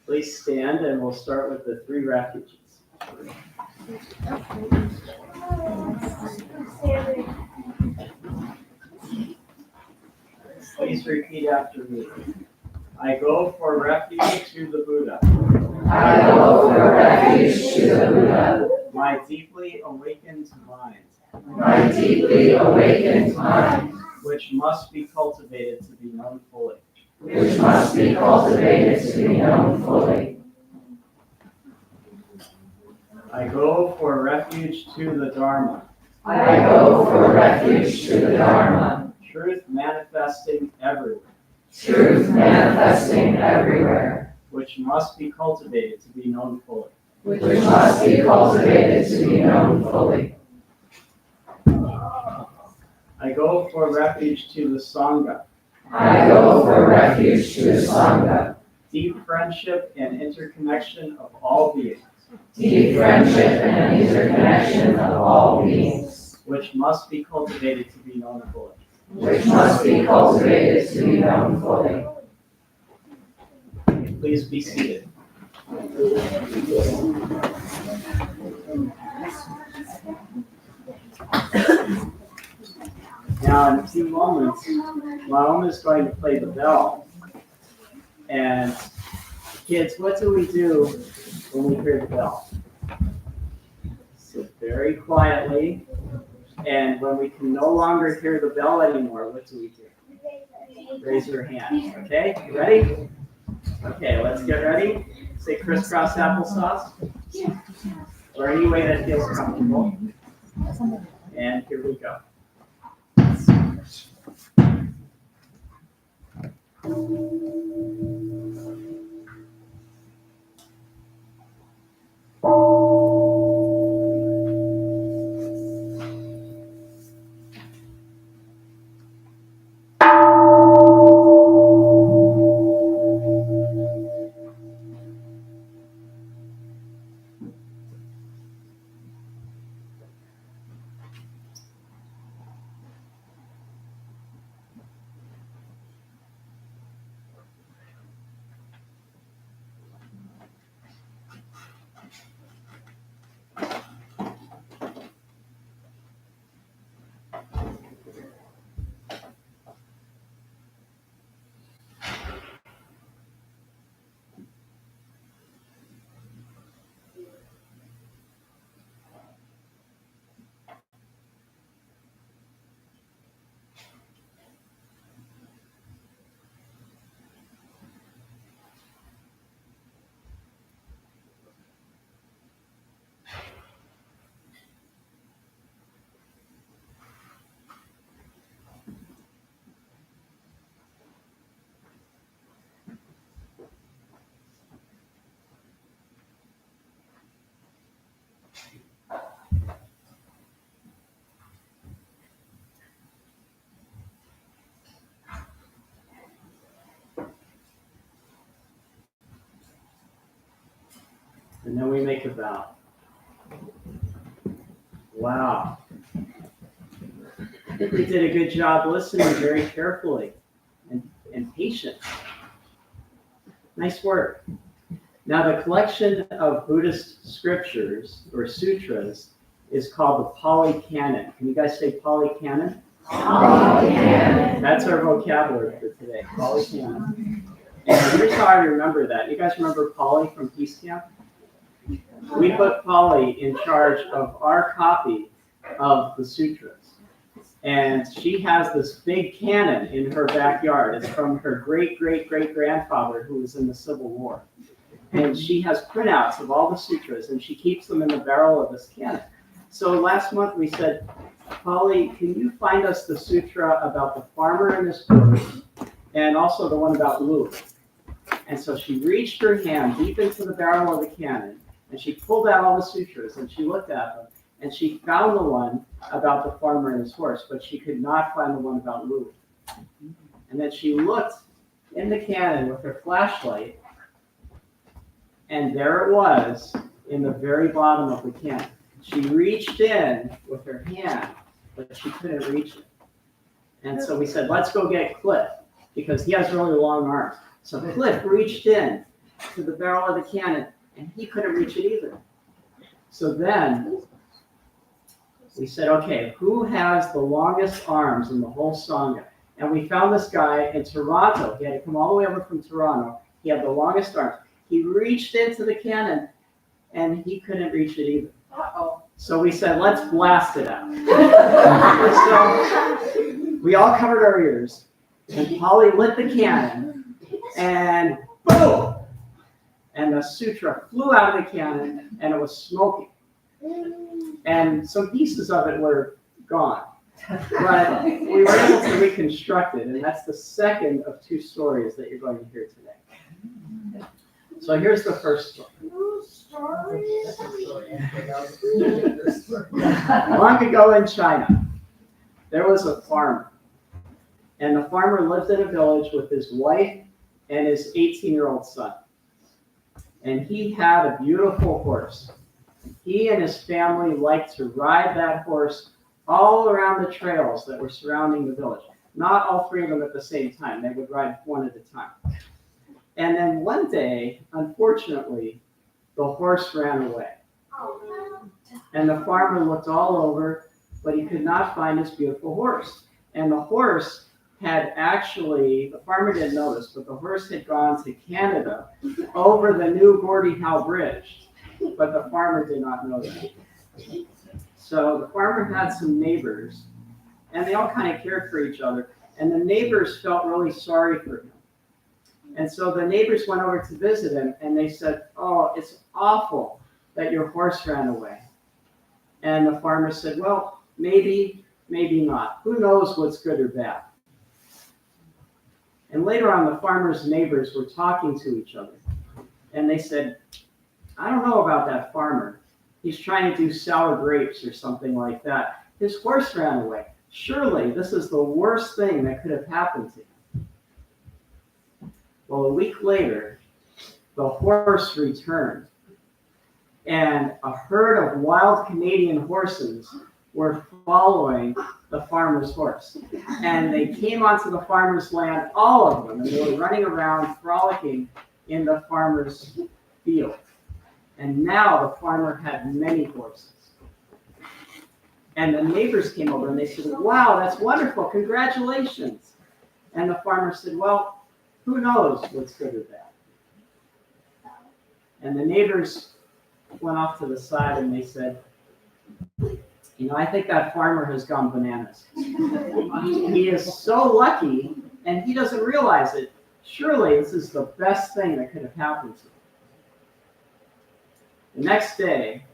Please stand and we'll start with the three refuges. Please repeat after me. I go for refuge to the Buddha. I go for refuge to the Buddha. My deeply awakened mind. My deeply awakened mind. Which must be cultivated to be known fully. Which must be cultivated to be known fully. I go for refuge to the Dharma. I go for refuge to the Dharma. Truth manifesting everywhere. Truth manifesting everywhere. Which must be cultivated to be known fully. Which must be cultivated to be known fully. I go for refuge to the Sangha. I go for refuge to the Sangha. Deep friendship and interconnection of all beings. Deep friendship and interconnection of all beings. Which must be cultivated to be known fully. Which must be cultivated to be known fully. Please be seated. Now, in a few moments, Mom is going to play the bell. And kids, what do we do when we hear the bell? Sit very quietly. And when we can no longer hear the bell anymore, what do we do? Raise your hand. Okay, you ready? Okay, let's get ready. Say crisscross applesauce. Or any way that feels comfortable. And here we go. And then we make a vow. Wow. I think we did a good job listening very carefully and patient. Nice work. Now the collection of Buddhist scriptures or sutras is called the Pali Canon. Can you guys say Pali Canon? Pali Canon. That's our vocabulary for today, Pali Canon. And here's how I remember that. You guys remember Polly from Peace Camp? We put Polly in charge of our copy of the sutras. And she has this big canon in her backyard. It's from her great-great-great-grandfather who was in the Civil War. And she has printouts of all the sutras, and she keeps them in the barrel of this canon. So last month we said, Polly, can you find us the sutra about the farmer and his goats, and also the one about Luke? And And so she reached her hand deep into the barrel of the cannon, and she pulled out all the sutras, and she looked at them, and she found the one about the farmer and his horse, but she could not find the one about Louis. And then she looked in the cannon with her flashlight, and there it was in the very bottom of the cannon. She reached in with her hand, but she couldn't reach it. And so we said, let's go get Cliff, because he has really long arms. So Cliff reached in to the barrel of the cannon, and he couldn't reach it either. So then we said, okay, who has the longest arms in the whole Sangha? And we found this guy in Toronto. He had to come all the way over from Toronto. He had the longest arms. He reached into the cannon, and he couldn't reach it either. Uh-oh. So we said, let's blast it out. So we all covered our ears, and Polly lit the cannon, and boom! And the sutra flew out of the cannon, and it was smoking. And some pieces of it were gone. But we were able to reconstruct it, and that's the second of two stories that you're going to hear today. So here's the first story. Long ago in China, there was a farmer. And the farmer lived in a village with his wife and his 18-year-old son. And he had a beautiful horse. He and his family liked to ride that horse all around the trails that were surrounding the village. Not all three of them at the same time. They would ride one at a time. And then one day, unfortunately, the horse ran away. And the farmer looked all over, but he could not find his beautiful horse. And the horse had actually, the farmer didn't notice, but the horse had gone to Canada over the new Gordie Howe Bridge, but the farmer did not know that. So the farmer had some neighbors, and they all kind of cared for each other, and the neighbors felt really sorry for him. And so the neighbors went over to visit him, and they said, oh, it's awful that your horse ran away. And the farmer said, well, maybe, maybe not. Who knows what's good or bad? And later on, the farmer's neighbors were talking to each other. And they said, I don't know about that farmer. He's trying to do sour grapes or something like that. His horse ran away. Surely this is the worst thing that could have happened to him. Well, a week later, the horse returned. And a herd of wild Canadian horses were following the farmer's horse. And they came onto the farmer's land, all of them, and they were running around frolicking in the farmer's field. And now the farmer had many horses. And the neighbors came over and they said, wow, that's wonderful, congratulations. And the farmer said, well, who knows what's good or bad? And the neighbors went off to the side and they said, you know, I think that farmer has gone bananas. He is so lucky and he doesn't realize it. Surely this is the best thing that could have happened to him. The next day,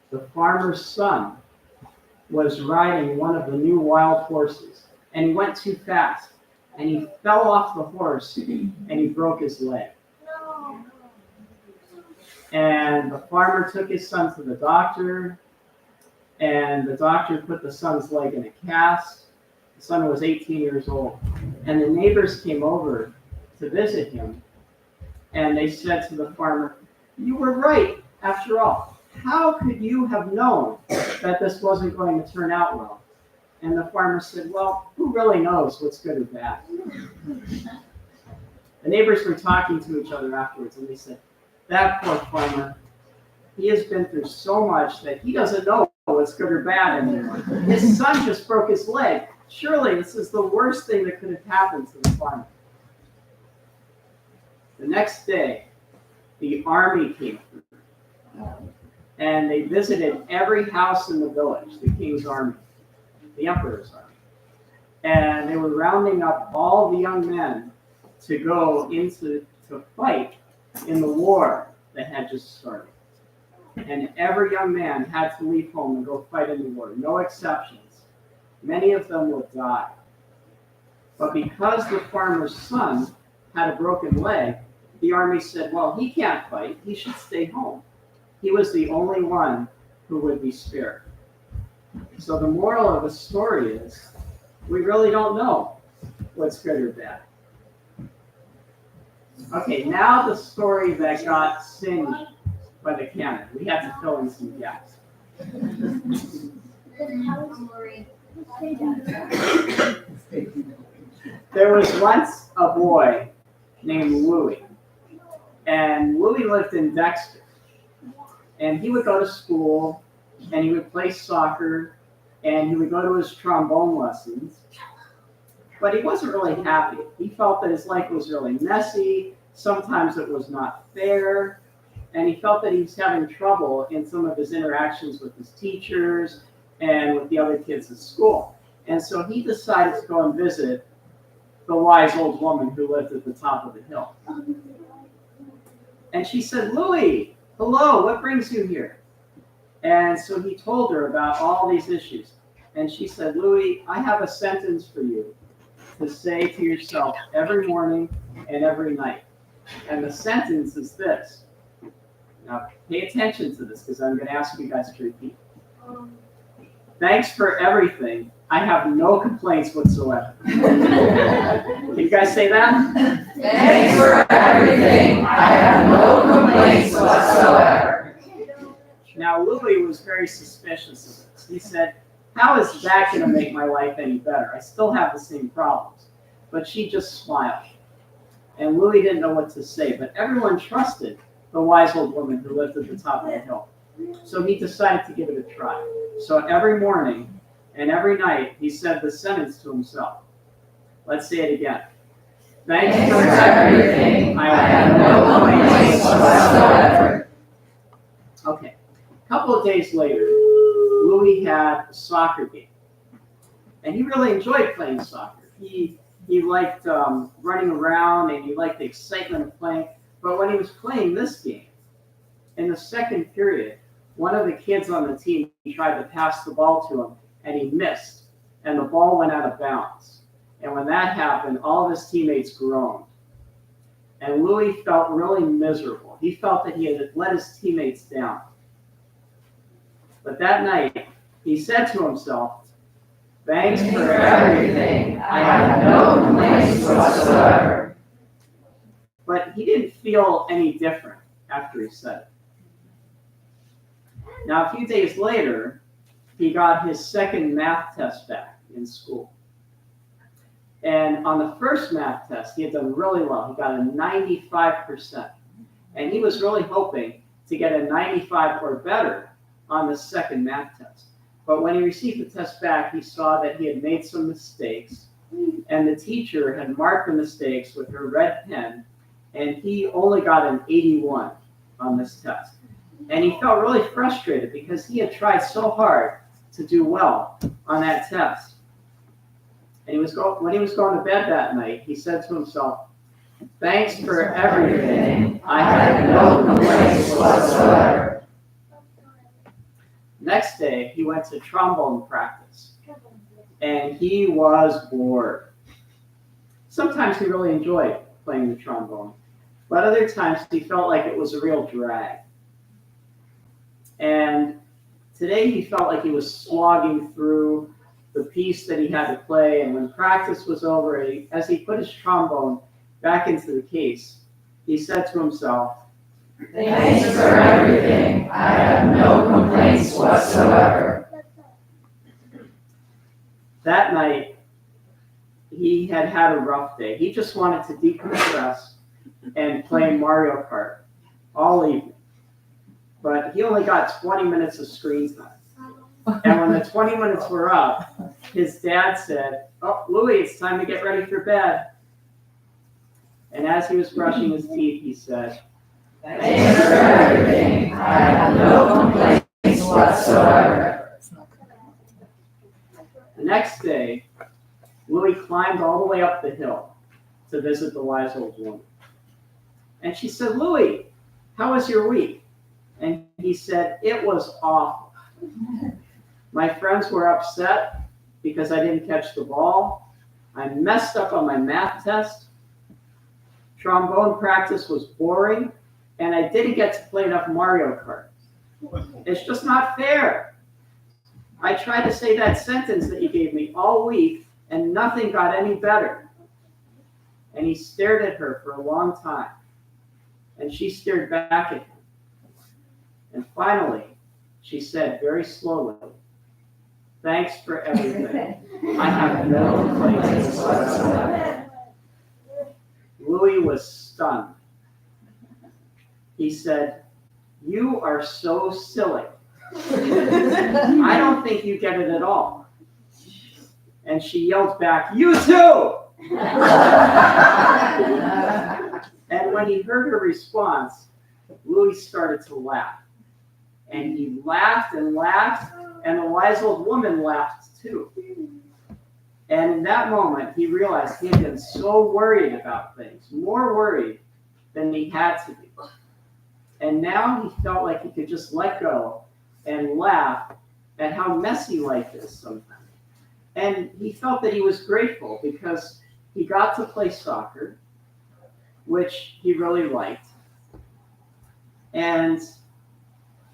the farmer's son was riding one of the new wild horses, and he went too fast, and he fell off the horse, and he broke his leg. And the farmer took his son to the doctor, and the doctor put the son's leg in a cast. The son was 18 years old, and the neighbors came over to visit him, and they said to the farmer, you were right. After all, how could you have known that this wasn't going to turn out well? And the farmer said, well, who really knows what's good or bad? The neighbors were talking to each other afterwards, and they said, that poor farmer, he has been through so much that he doesn't know what's good or bad anymore. His son just broke his leg. Surely this is the worst thing that could have happened to the farmer. The next day, the army came through. And they visited every house in the village, the king's army, the emperor's army. And they were rounding up all the young men to go to fight in the war that had just started. And every young man had to leave home and go fight in the war, no exceptions. Many of them would die. But because the farmer's son had a broken leg, the army said, well, he can't fight. He should stay home. He was the only one who would be spared. So the moral of the story is, we really don't know what's good or bad. Okay, now the story that got singed by the cannon. We have to fill in some gaps. There was once a boy named Louis, and Louis lived in Dexter. And he would go to school, and he would play soccer, and he would go to his trombone lessons. But he wasn't really happy. He felt that his life was really messy. Sometimes it was not fair. And he felt that he was having trouble in some of his interactions with his teachers and with the other kids at school. And so he decided to go and visit the wise old woman who lived at the top of the hill. And she said, Louis, hello, what brings you here? And so he told her about all these issues. And she said, Louis, I have a sentence for you to say to yourself every morning and every night. And the sentence is this. Now, pay attention to this because I'm going to ask you guys to repeat. Thanks for everything. I have no complaints whatsoever. Can you guys say that? Thanks for everything. I have no complaints whatsoever. Now, Louis was very suspicious of this. He said, how is that going to make my life any better? I still have the same problems. But she just smiled. And Louis didn't know what to say, but everyone trusted the wise old woman who lived at the top of the hill. So he decided to give it a try. So every morning and every night, he said the sentence to himself. Let's say it again. Thanks for everything. I have no complaints whatsoever. Okay. A couple of days later, Louis had a soccer game. And he really enjoyed playing soccer. He liked running around, and he liked the excitement of playing. But when he was playing this game, in the second period, one of the kids on the team tried to pass the ball to him, and he missed, and the ball went out of bounds. And when that happened, all of his teammates groaned. And Louis felt really miserable. He felt that he had let his teammates down. But that night, he said to himself, thanks for everything. I have no complaints whatsoever. But he didn't feel any different after he said it. Now, a few days later, he got his second math test back in school. And on the first math test, he had done really well. He got a 95%. And he was really hoping to get a 95 or better on the second math test. But when he received the test back, he saw that he had made some mistakes. And the teacher had marked the mistakes with her red pen. And he only got an 81 on this test. And he felt really frustrated because he had tried so hard to do well on that test. And when he was going to bed that night, he said to himself, thanks for everything. I have no complaints whatsoever. Next day, he went to trombone practice. And he was bored. Sometimes he really enjoyed playing the trombone. But other times he felt like it was a real drag. And today he felt like he was slogging through the piece that he had to play. And when practice was over, as he put his trombone back into the case, he said to himself, thanks for everything. I have no complaints whatsoever. That night, he had had a rough day. He just wanted to decompress and play Mario Kart all evening. But he only got 20 minutes of screen time. And when the 20 minutes were up, his dad said, oh, Louis, it's time to get ready for bed. And as he was brushing his teeth, he said, thanks for everything. I have no complaints whatsoever. The next day, Louis climbed all the way up the hill to visit the wise old woman. And she said, Louis, how was your week? And he said, it was awful. My friends were upset because I didn't catch the ball. I messed up on my math test. trombone practice was boring, and I didn't get to play enough Mario Kart. It's just not fair. I tried to say that sentence that you gave me all week, and nothing got any better. And he stared at her for a long time, and she stared back at him. And finally, she said very slowly, "Thanks for everything. I have no complaints whatsoever." Louis was stunned. He said, "You are so silly. I don't think you get it at all." And she yelled back, "You too!" And when he heard her response, Louis started to laugh. And he laughed and laughed, and the wise old woman laughed too. And in that moment, he realized he had been so worried about things, more worried than he had to be. And now he felt like he could just let go and laugh at how messy life is sometimes. And he felt that he was grateful because he got to play soccer, which he really liked. And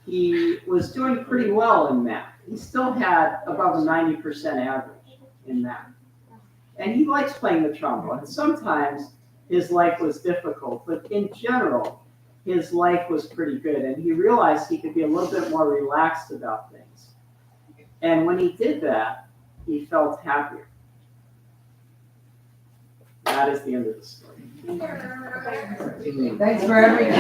he was doing pretty well in math. He still had above a 90% average in math. And he likes playing the trombone. And sometimes his life was difficult, but in general, his life was pretty good. And he realized he could be a little bit more relaxed about things. And when he did that, he felt happier. That is the end of the story. Thanks for everything.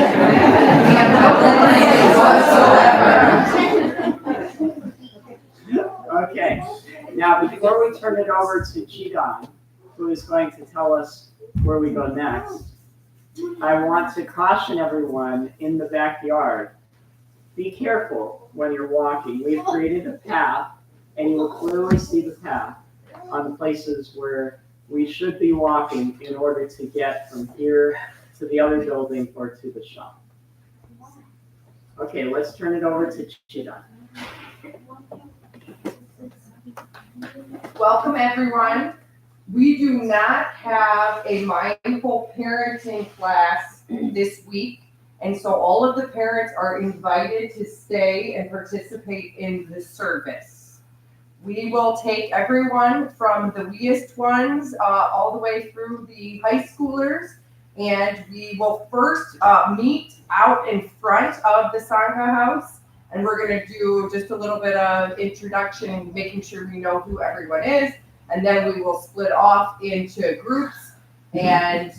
Okay, now before we turn it over to Chidon, who is going to tell us where we go next, I want to caution everyone in the backyard, be careful when you're walking. We've created a path, and you will clearly see the path on the places where we should be walking in order to get from here to the other building or to the shop. Okay, let's turn it over to Chidon. Welcome, everyone. We do not have a mindful parenting class this week, and so all of the parents are invited to stay and participate in the service. We will take everyone from the weest ones all the way through the high schoolers, and we will first meet out in front of the Sangha house, and we're going to do just a little bit of introduction, making sure we know who everyone is, and then we will split off into groups, and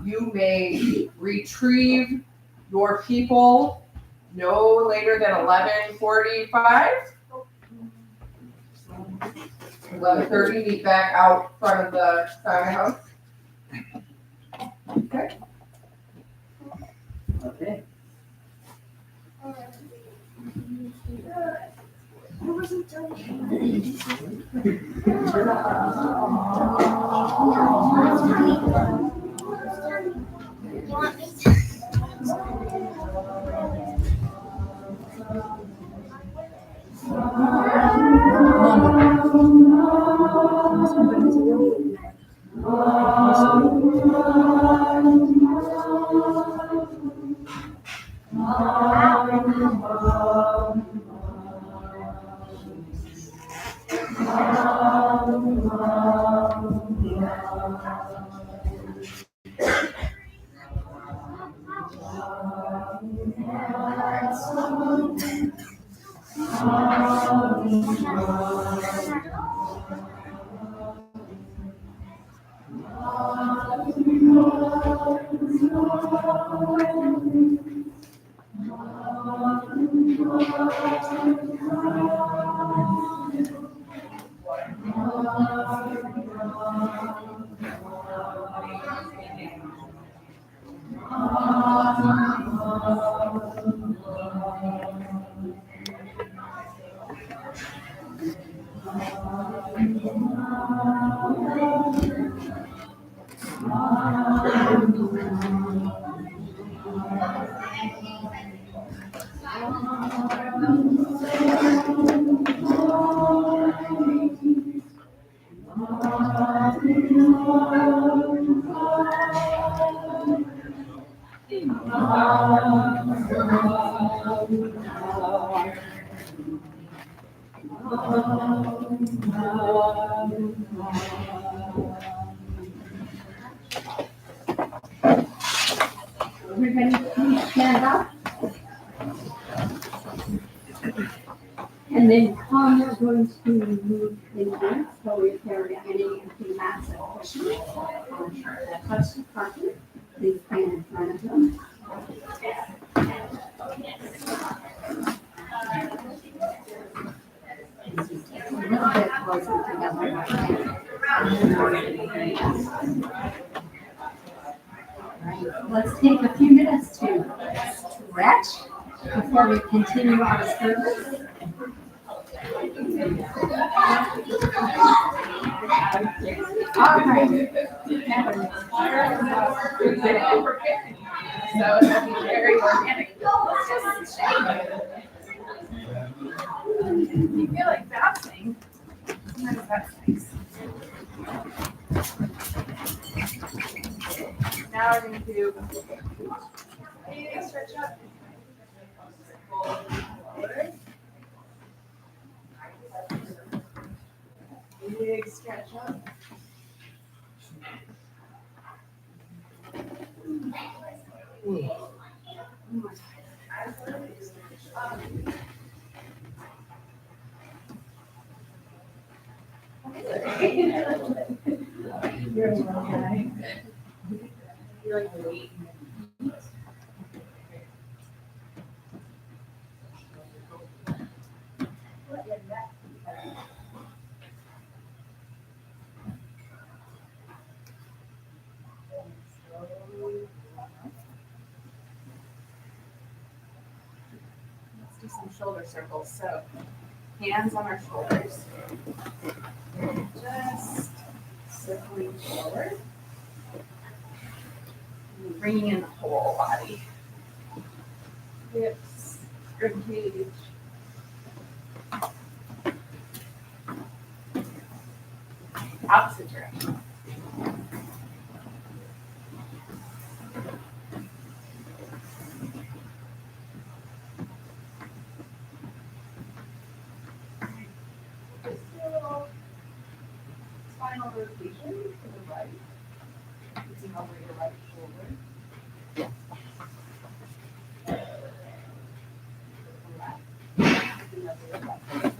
you may retrieve your people no later than 11:45. 11:30, meet back out front of the Sangha house. Okay. Okay. Everybody please stand up. And then Tom is going to move in here, so if there are any empty mats or cushions that touch the carpet, please stand in front of them. A little bit closer together. Right. Let's take a few minutes to stretch before we continue our service. All right. So it'll be very organic. Let's just you feel like bouncing. Sometimes that's nice. Now we're going to do a stretch up. Big stretch up. You're a little guy. You're like weight. Let's do some shoulder circles. So, hands on our shoulders. Just circling forward. And bringing in the whole body. Hips, rib cage. Opposite direction. Spinal rotation to the right. Using over your right shoulder. Left. Another left.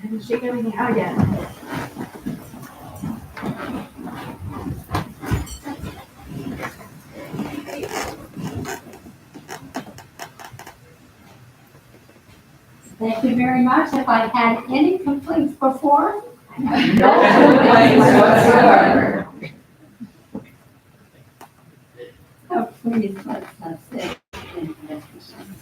And shake everything out again. Thank you very much. If I had any complaints before, I have No complaints whatsoever. Oh, please, let's sit in position.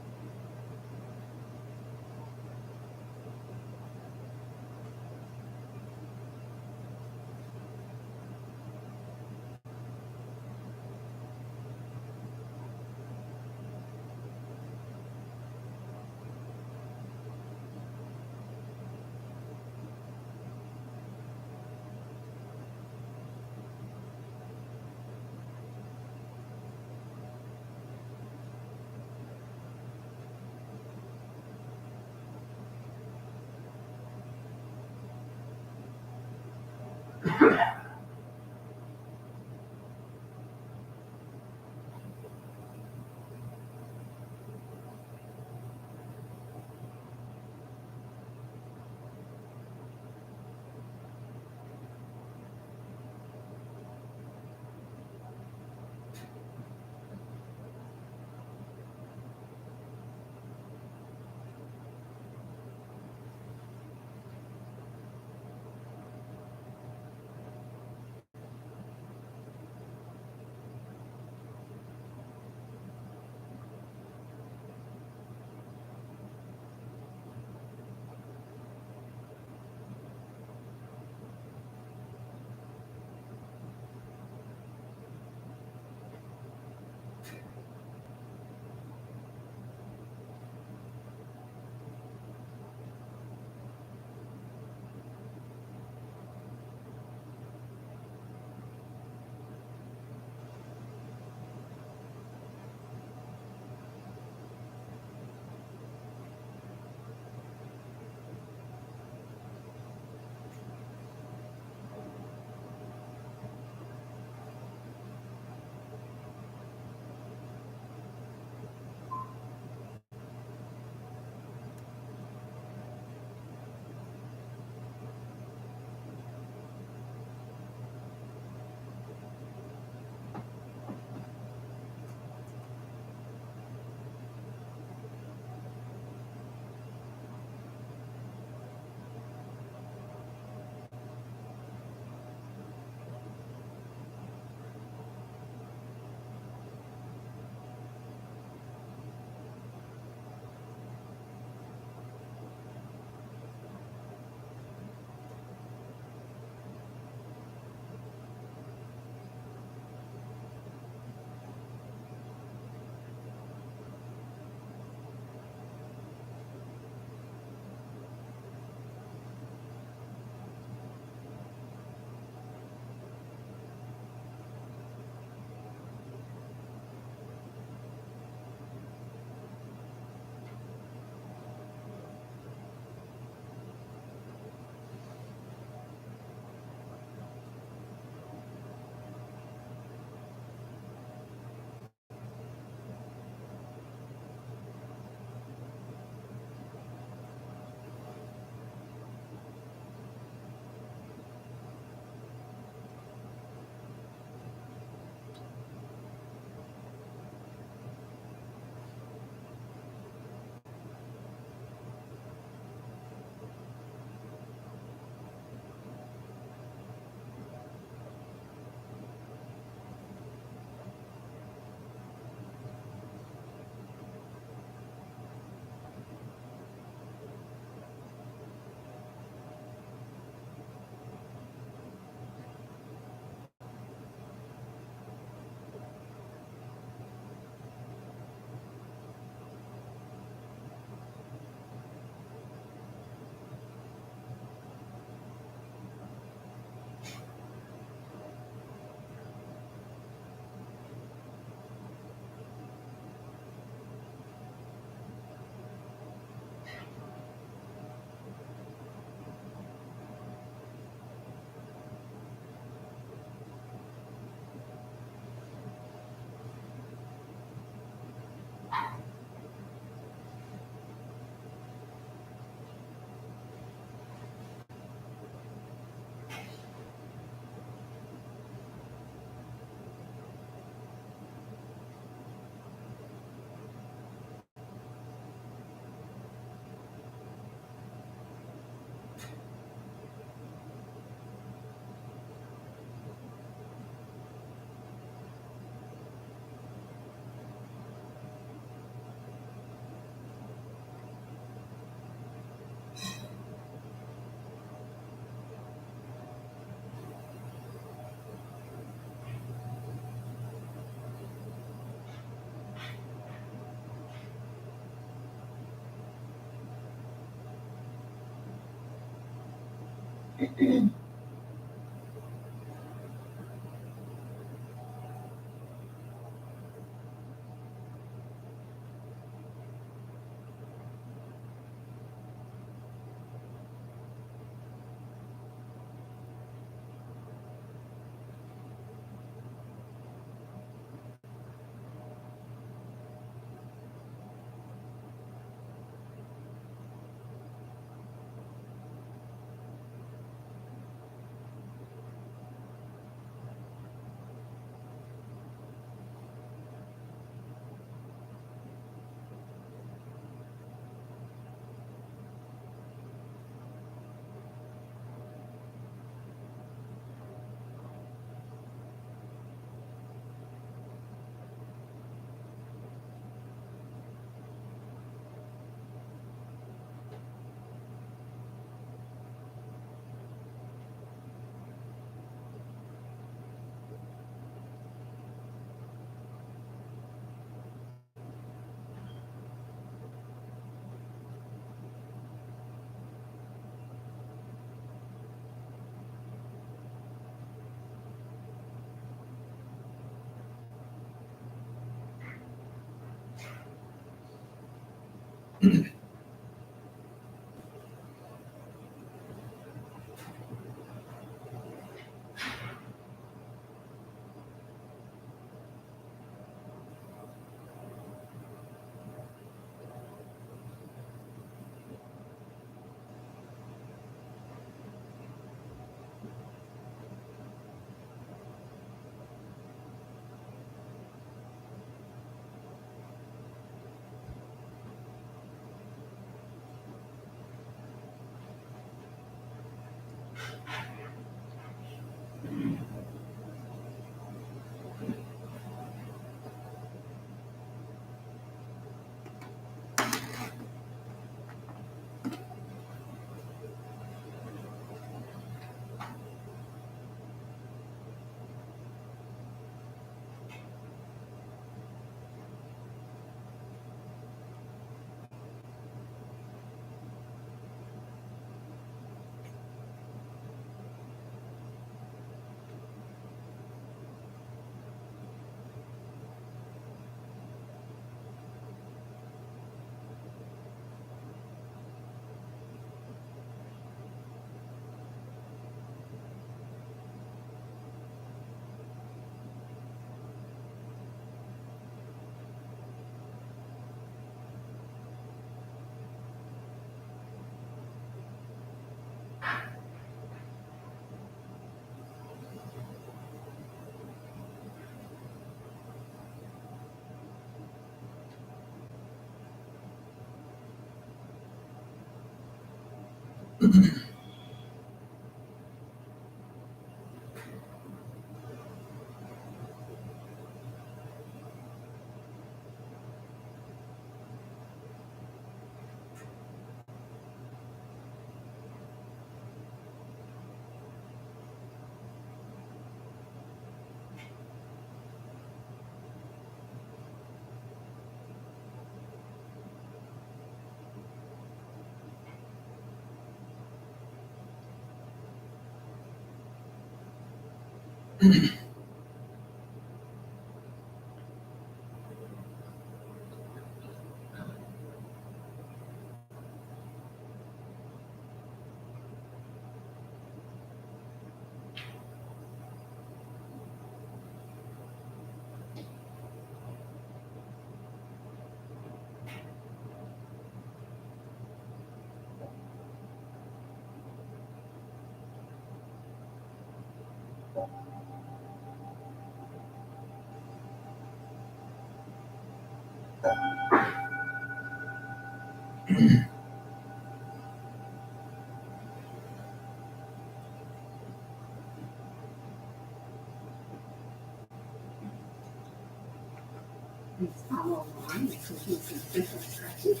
Please follow along if you see some different stretches.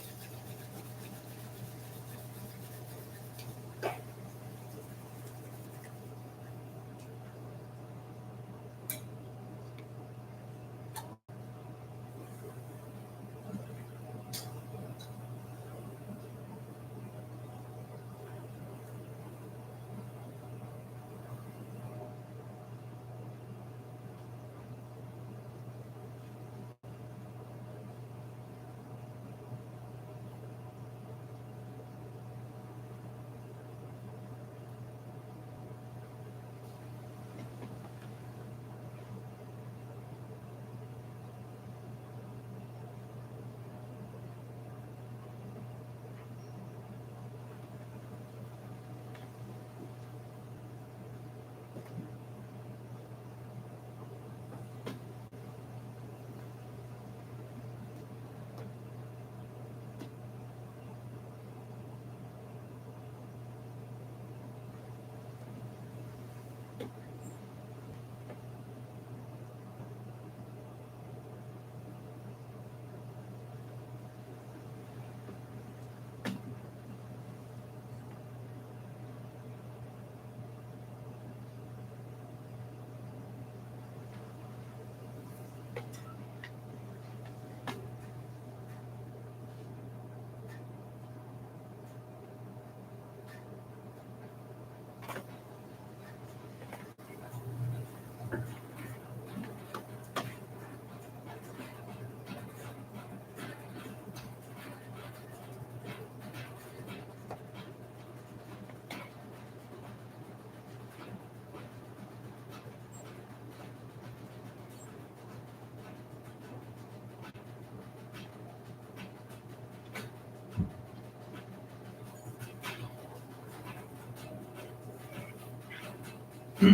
So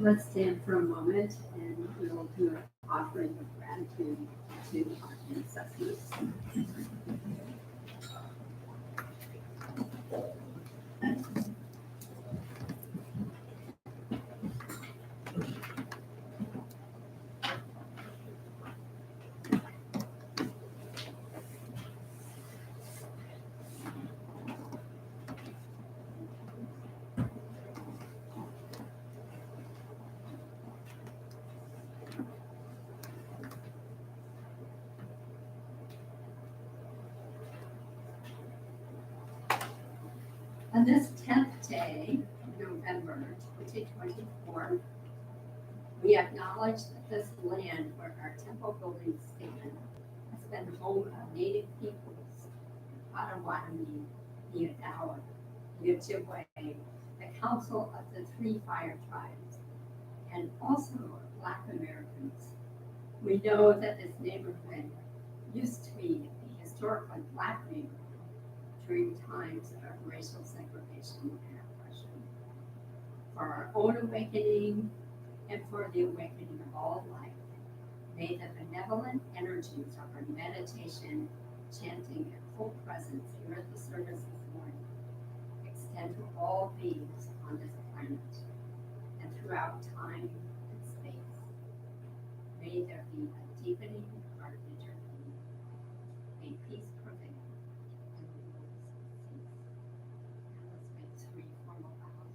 let's stand for a moment and we'll do an offering of gratitude to our ancestors. On this 10th day of November 2024, we acknowledge that this land where our temple buildings stand has been home of Native peoples, Potawatomi, the Odawa, the Ojibwe, the Council of the Three Fire Tribes, and also Black Americans. We know that this neighborhood used to be a historically Black neighborhood during times of racial segregation and oppression. For our own awakening and for the awakening of all life, may the benevolent energies of our meditation, chanting, and full presence here at the service this morning extend to all beings on this planet and throughout time and space. May there be a deepening of our interbeing, may peace prevail, and the world cease. Now let's make 3 formal vows.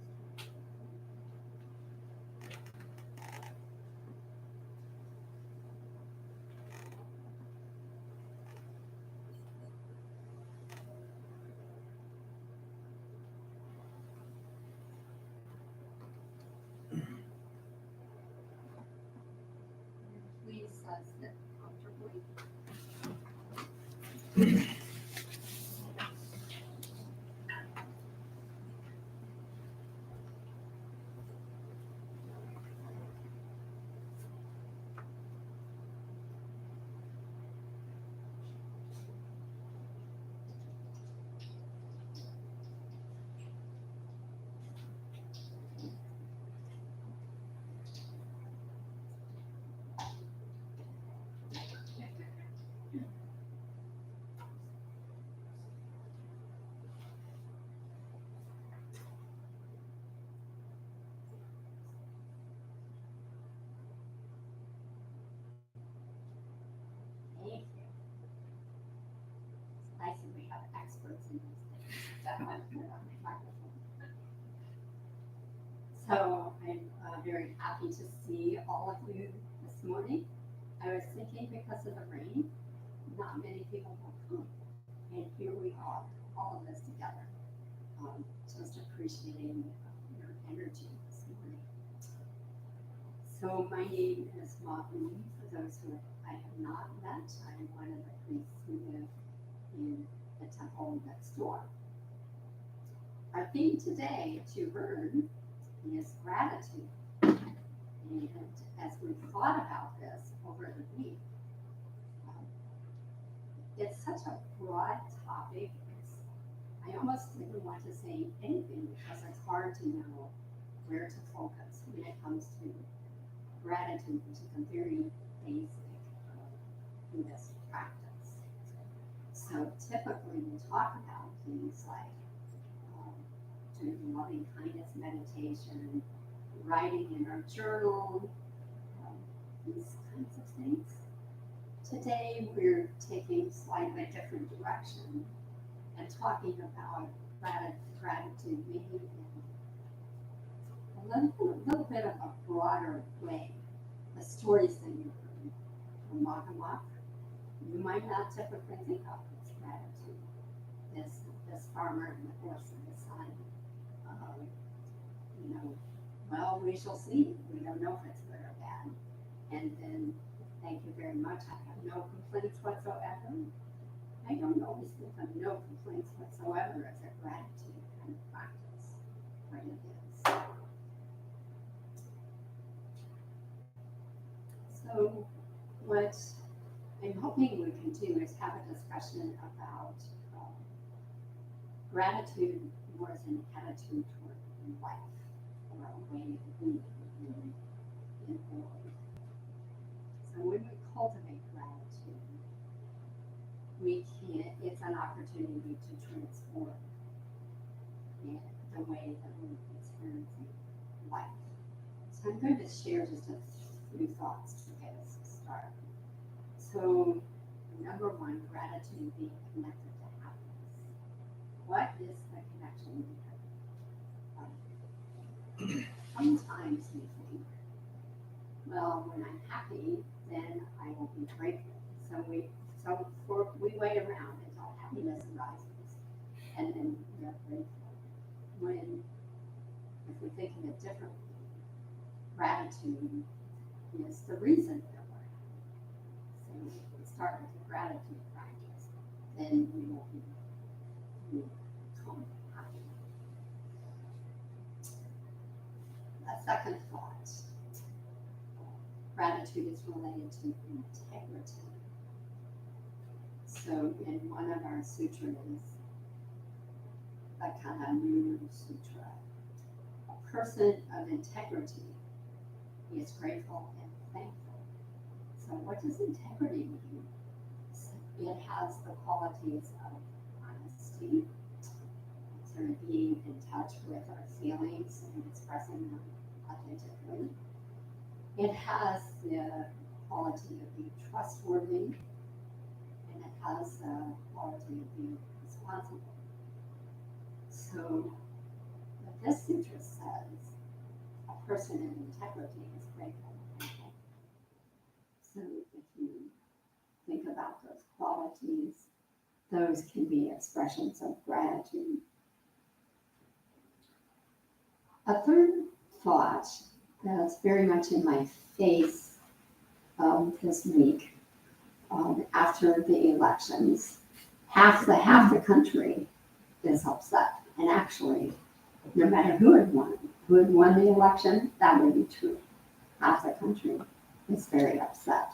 Please sit comfortably. Thank you. It's nice that we have experts in these things. That might put on my microphone. So I'm very happy to see all of you this morning. I was thinking because of the rain, not many people will come. And here we are, all of us together, just appreciating your energy this morning. So my name is Mahu. For those who I have not met, I'm one of the priests who live in the temple next door. Our theme today to learn is gratitude. And as we've thought about this over the week, it's such a broad topic. It's I almost didn't want to say anything because it's hard to know where to focus when it comes to gratitude, which is a very basic Buddhist practice. So typically we talk about things like doing loving kindness meditation, writing in our journal, these kinds of things. Today we're taking slightly different direction and talking about gratitude maybe in a little bit of a broader way. The stories that you heard from Magamok, you might not typically think of as gratitude. This farmer and the horse and the sun, well, we shall see. We don't know if it's good or bad. And then, thank you very much. I have no complaints whatsoever. I don't always think of no complaints whatsoever as a gratitude kind of practice, but it is. So what I'm hoping we can do is have a discussion about gratitude more as an attitude toward life or a way of being in the world. So when we cultivate gratitude, it's an opportunity to transform the way that we're experiencing life. So I'm going to share just a few thoughts to get us started. So, number one, gratitude being connected to happiness. What is the connection here? Sometimes we think, well, when I'm happy, then I will be grateful. So we wait around until happiness arises, and then we are grateful. If we think of it differently, gratitude is the reason that we're happy. So if we start with the gratitude practice, then we will become happy. A second thought, gratitude is related to integrity. So in one of our sutras, the Kananu Sutra, a person of integrity is grateful and thankful. So what does integrity mean? It has the qualities of honesty, sort of being in touch with our feelings and expressing them authentically. It has the quality of being trustworthy, and it has the quality of being responsible. So what this sutra says, a person of integrity is grateful and thankful. So if you think about those qualities, those can be expressions of gratitude. A third thought that's very much in my face this week, after the elections, half the country is upset. And actually, no matter who had won the election, that would be true. Half the country is very upset.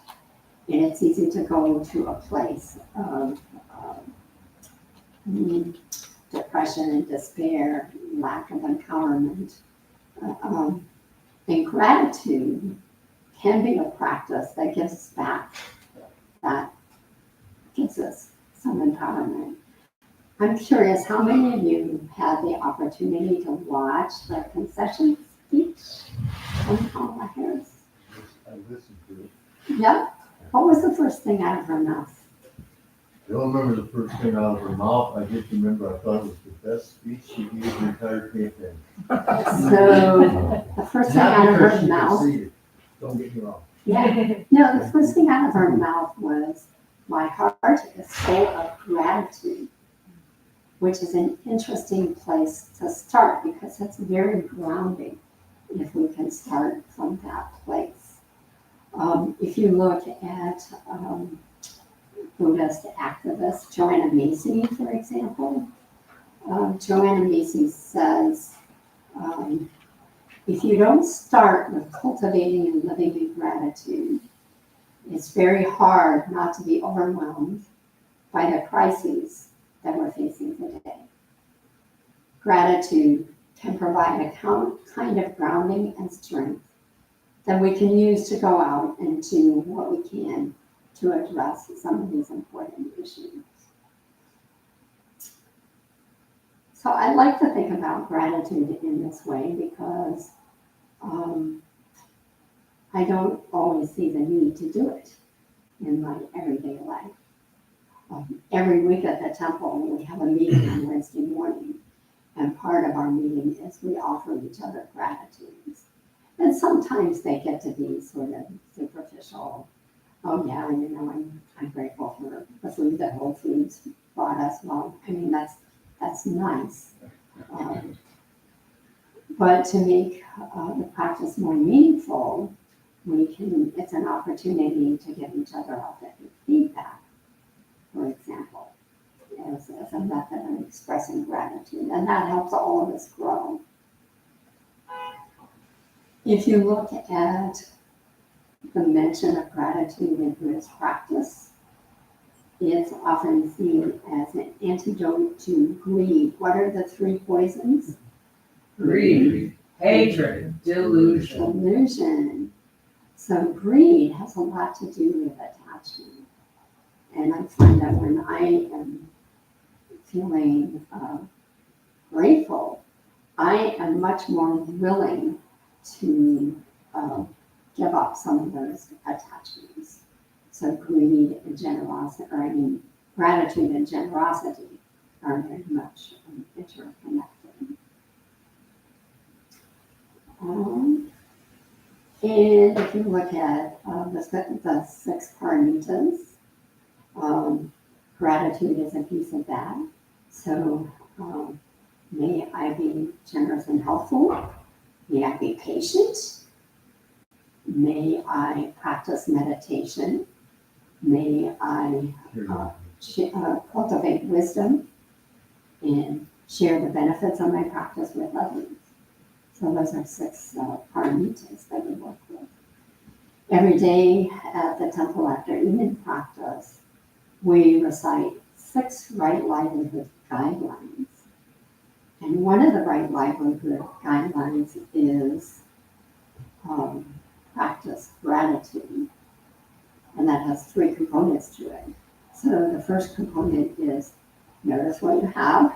And it's easy to go to a place of depression and despair, lack of empowerment. And gratitude can be a practice that gives us back, that gives us some empowerment. I'm curious, how many of you had the opportunity to watch the concession speech from Kamala Harris? I listened to it. Yep. What was the first thing out of her mouth? I don't remember the first thing out of her mouth. I just remember I thought it was the best speech she gave the entire campaign. So the first thing out of her mouth. Don't get me wrong. Yeah. No, the first thing out of her mouth was, "My heart is full of gratitude," which is an interesting place to start because it's very grounding if we can start from that place. If you look at Buddhist activist Joanna Macy, for example, Joanna Macy says, if you don't start with cultivating and living in gratitude, it's very hard not to be overwhelmed by the crises that we're facing today. gratitude can provide a kind of grounding and strength that we can use to go out and do what we can to address some of these important issues. So I like to think about gratitude in this way because I don't always see the need to do it in my everyday life. Every week at the temple, we have a meeting on Wednesday morning, and part of our meeting is we offer each other gratitudes. And sometimes they get to be sort of superficial. Oh yeah, you know, I'm grateful for the food that Whole Foods brought us. Well, I mean, that's nice. But to make the practice more meaningful, it's an opportunity to give each other authentic feedback, for example, as a method of expressing gratitude. And that helps all of us grow. If you look at the mention of gratitude in Buddhist practice, it's often seen as an antidote to greed. What are the three poisons? Greed, hatred, delusion. Delusion. So greed has a lot to do with attachment. And I find that when I am feeling grateful, I am much more willing to give up some of those attachments. So greed and generosity, gratitude and generosity are very much interconnected. And if you look at the six paramitas, gratitude is a piece of that. So may I be generous and helpful. May I be patient. May I practice meditation. May I cultivate wisdom and share the benefits of my practice with others. So those are six paramitas that we work with. Every day at the temple after evening practice, we recite 6 right livelihood guidelines. And one of the right livelihood guidelines is practice gratitude. And that has 3 components to it. So the first component is notice what you have.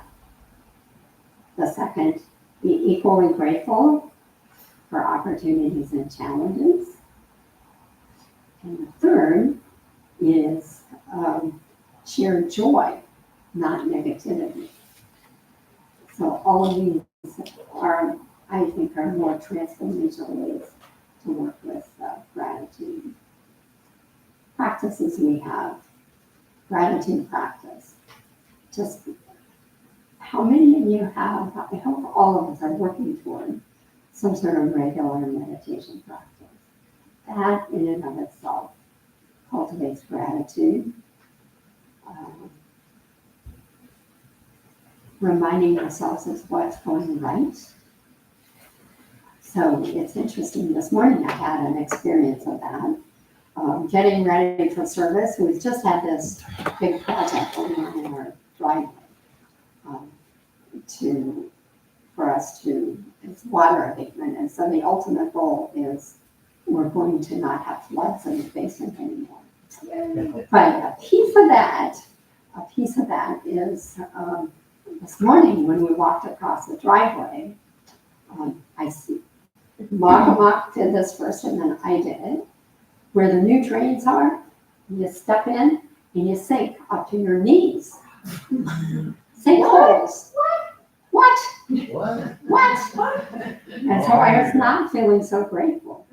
The second, be equally grateful for opportunities and challenges. And the third is share joy, not negativity. So all of these are, I think, are more transformational ways to work with gratitude. Practices we have, gratitude practice. Just how many of you have, I hope all of us are working toward some sort of regular meditation practice. That in and of itself cultivates gratitude. Reminding ourselves of what's going right. So it's interesting, this morning I had an experience of that. Getting ready for service, we've just had this big project going on in our driveway it's water abatement. And so the ultimate goal is we're going to not have floods in the basement anymore. But a piece of that is this morning when we walked across the driveway, I see Mark did this first and then I did it. Where the new drains are, you step in and you sink up to your knees. Sinkholes. What? And so I was not feeling so grateful.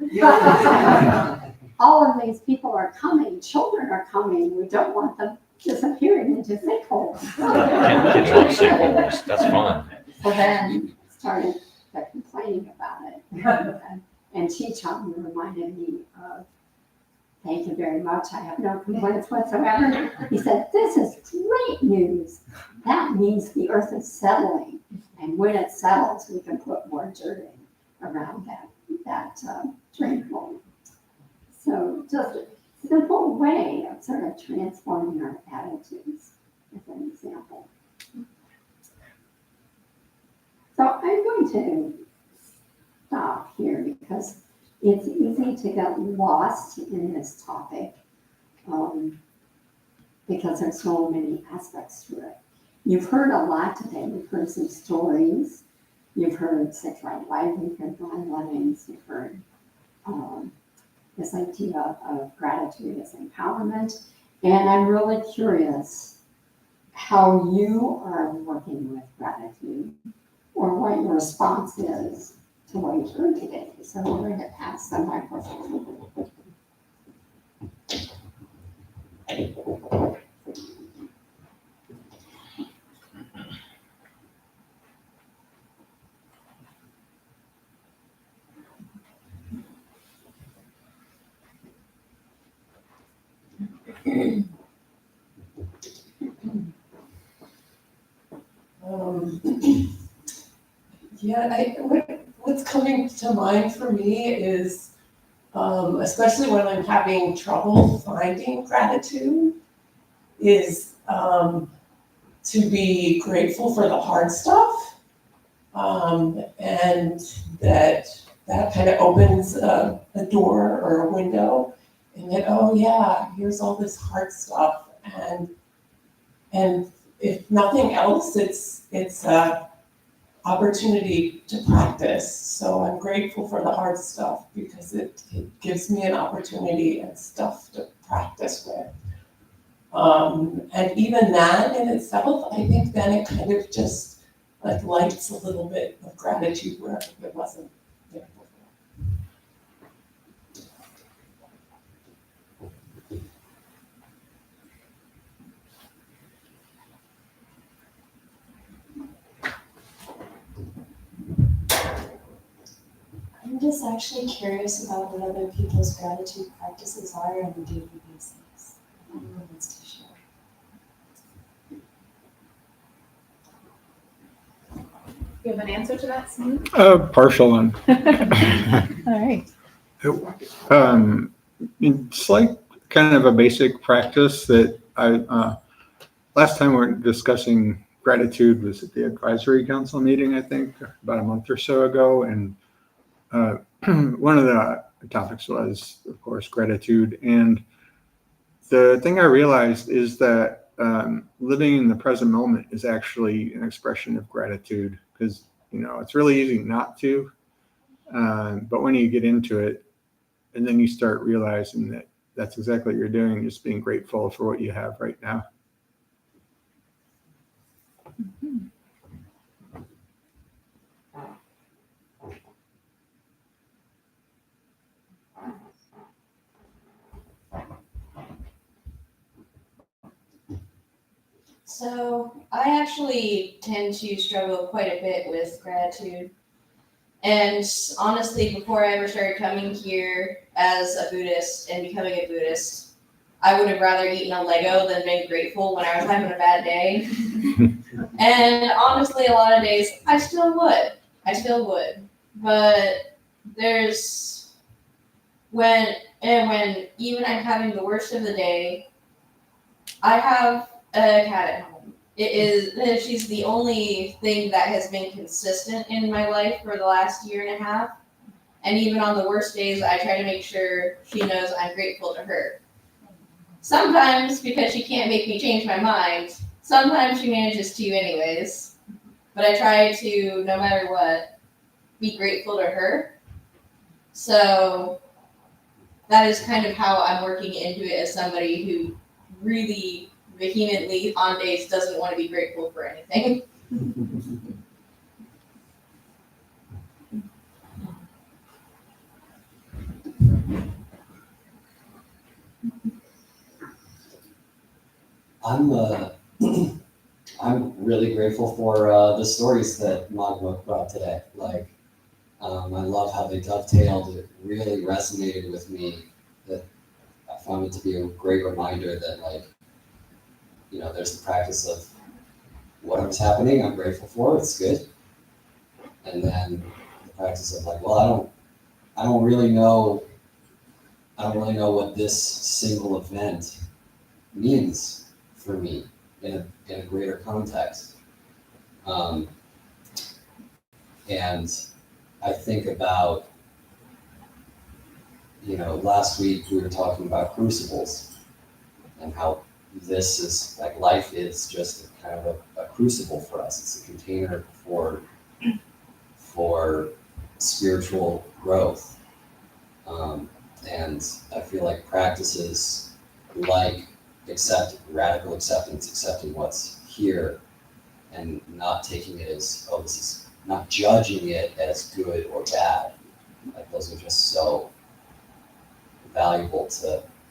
All of these people are coming, children are coming, we don't want them disappearing into sinkholes. Kids love sinkholes, that's fun. So then started complaining about it. And Chi-Chang reminded me of, thank you very much, I have no complaints whatsoever. He said, this is great news. That means the earth is settling. And when it settles, we can put more dirt in around that drain hole. So just a simple way of sort of transforming our attitudes, as an example. So I'm going to stop here because it's easy to get lost in this topic because there's so many aspects to it. You've heard a lot today. You've heard some stories. You've heard sexual livelihood guidelines. You've heard this idea of gratitude as empowerment. And I'm really curious how you are working with gratitude or what your response is to what you heard today. So we're going to pass the microphone. What's coming to mind for me is, especially when I'm having trouble finding gratitude, is to be grateful for the hard stuff, and that kind of opens a door or a window, and that, oh yeah, here's all this hard stuff, and if nothing else, it's a opportunity to practice. So I'm grateful for the hard stuff because it gives me an opportunity and stuff to practice with. And even that in itself, I think then it kind of just like lights a little bit of gratitude where it wasn't there before. I'm just actually curious about what other people's gratitude practices are on a daily basis. Anyone wants to share? You have an answer to that, Steve? Partial one. All right. It's like kind of a basic practice that last time we were discussing gratitude was at the advisory council meeting, I think, about a month or so ago. And one of the topics was, of course, gratitude. And the thing I realized is that living in the present moment is actually an expression of gratitude because, it's really easy not to. But when you get into it, and then you start realizing that that's exactly what you're doing, just being grateful for what you have right now. So I actually tend to struggle quite a bit with gratitude. And honestly, before I ever started coming here as a Buddhist and becoming a Buddhist, I would have rather eaten a Lego than been grateful when I was having a bad day. And honestly, a lot of days I still would. But there's when even I'm having the worst of the day, I have a cat at home. She's the only thing that has been consistent in my life for the last year and a half. And even on the worst days, I try to make sure she knows I'm grateful to her. Sometimes, because she can't make me change my mind, sometimes she manages to anyways. But I try to, no matter what, be grateful to her. So that is kind of how I'm working into it as somebody who really vehemently on days doesn't want to be grateful for anything. I'm really grateful for the stories that Magma brought today. I love how they dovetailed. It really resonated with me. That I found it to be a great reminder that there's the practice of whatever's happening, I'm grateful for. It's good. And then the practice of I don't really know what this single event means for me in a greater context. And I think about, last week we were talking about crucibles and how this is, like, life is just kind of a crucible for us. It's a container for spiritual growth. And I feel like practices like radical acceptance, accepting what's here, and not taking it as, not judging it as good or bad. Like, those are just so valuable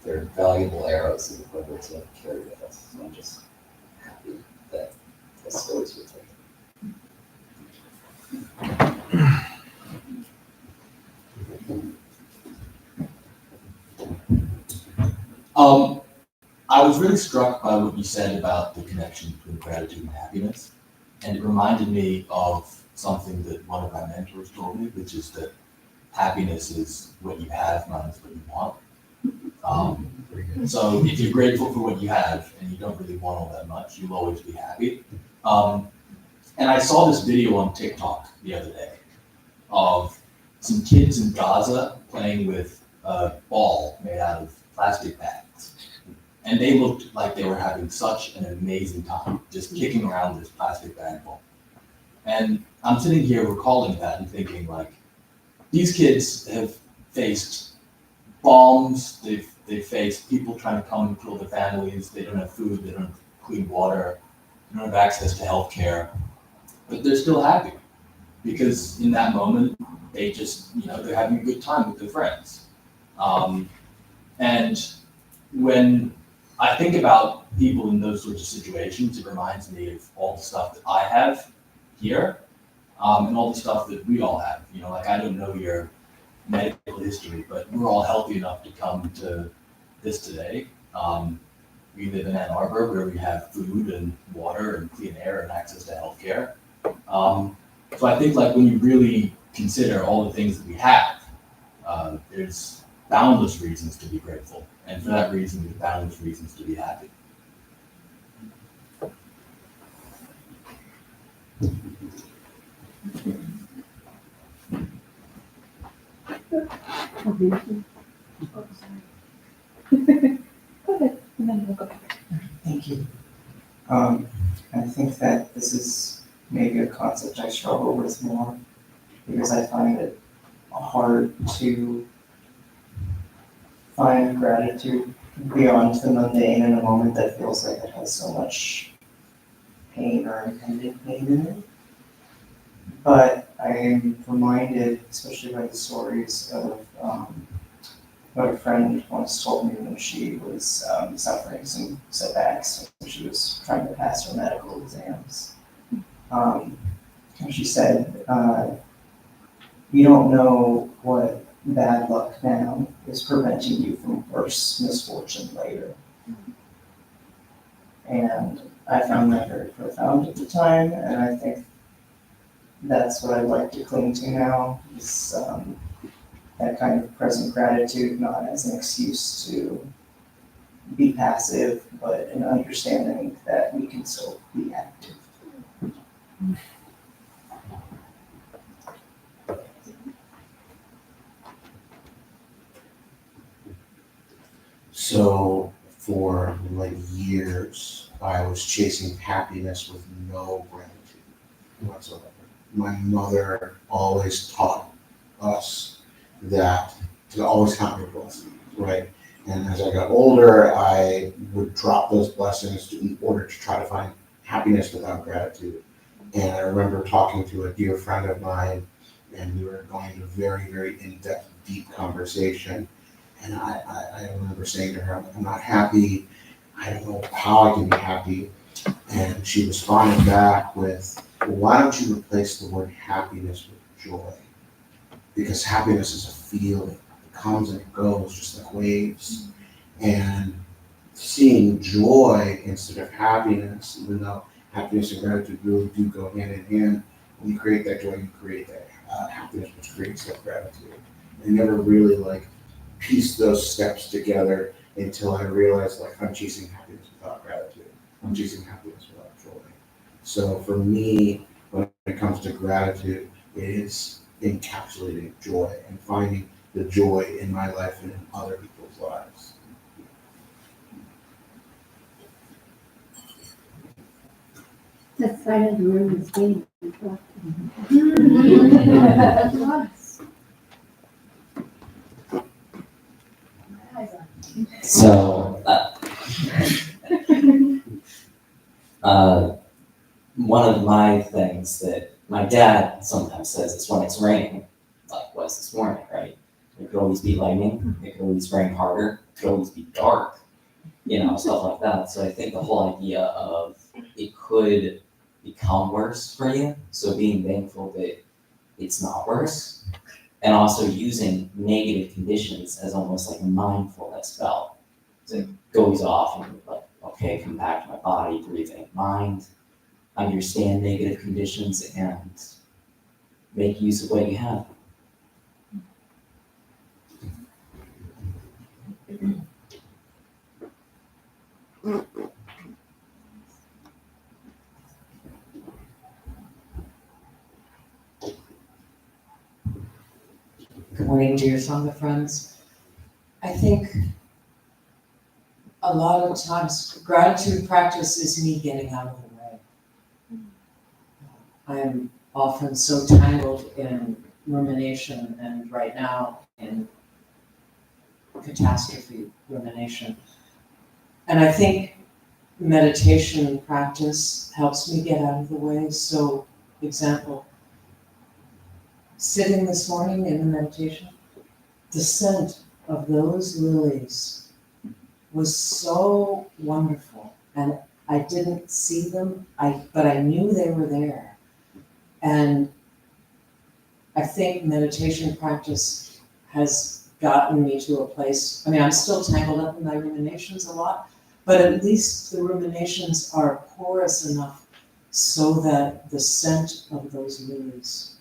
they're valuable arrows in the quiver to carry with us. So I'm just happy that the stories were taken. I was really struck by what you said about the connection between gratitude and happiness. And it reminded me of something that one of my mentors told me, which is that happiness is what you have, not what you want. So if you're grateful for what you have and you don't really want all that much, you'll always be happy. And I saw this video on TikTok the other day of some kids in Gaza playing with a ball made out of plastic bags. And they looked like they were having such an amazing time, just kicking around this plastic bag ball. And I'm sitting here recalling that and thinking, like, these kids have faced bombs, they've faced people trying to come and kill their families, they don't have food, they don't have clean water, they don't have access to healthcare, but they're still happy because in that moment, they just, they're having a good time with their friends. And when I think about people in those sorts of situations, it reminds me of all the stuff that I have here, and all the stuff that we all have. Like, I don't know your medical history, but we're all healthy enough to come to this today. We live in Ann Arbor, where we have food and water and clean air and access to healthcare. So I think, like, when you really consider all the things that we have, there's boundless reasons to be grateful. And for that reason, there's boundless reasons to be happy. Thank you. I think that this is maybe a concept I struggle with more because I find it hard to find gratitude beyond the mundane in a moment that feels like it has so much pain or impending pain in it. But I am reminded, especially by the stories of what a friend once told me when she was suffering some setbacks when she was trying to pass her medical exams. And she said, you don't know what bad luck now is preventing you from worse misfortune later. And I found that very profound at the time, and I think that's what I'd like to cling to now, is that kind of present gratitude, not as an excuse to be passive, but an understanding that we can still be active. So for like years, I was chasing happiness with no gratitude whatsoever. My mother always taught us that to always count your blessings, right? And as I got older, I would drop those blessings in order to try to find happiness without gratitude. And I remember talking to a dear friend of mine, and we were going into a very, very in-depth, deep conversation. And I remember saying to her, I'm not happy. I don't know how I can be happy. And she responded back with, well, why don't you replace the word happiness with joy? Because happiness is a feeling. It comes and it goes, just like waves. And seeing joy instead of happiness, even though happiness and gratitude really do go hand in hand, when you create that joy, you create that happiness, which creates that gratitude. I never really pieced those steps together until I realized I'm chasing happiness without gratitude. I'm chasing happiness without joy. So for me, when it comes to gratitude, It is encapsulating joy and finding the joy in my life and in other people's lives. The side of the room is being. So, one of my things that my dad sometimes says is when it's raining, like was this morning, right? It could always be lightning, it could always rain harder, it could always be dark, stuff like that. So I think the whole idea of it could become worse for you, so being thankful that it's not worse, and also using negative conditions as almost like a mindfulness spell. So it goes off and like, okay, come back to my body, breathing, mind, understand negative conditions, and make use of what you have. Good morning, dear Sangha friends. I think a lot of times gratitude practice is me getting out of the way. I am often so tangled in rumination and right now in catastrophe rumination. And I think meditation practice helps me get out of the way. So, example, sitting this morning in the meditation, the scent of those lilies was so wonderful. And I didn't see them, but I knew they were there. And I think meditation practice has gotten me to a place, I'm still tangled up in my ruminations a lot, but at least the ruminations are porous enough so that the scent of those lilies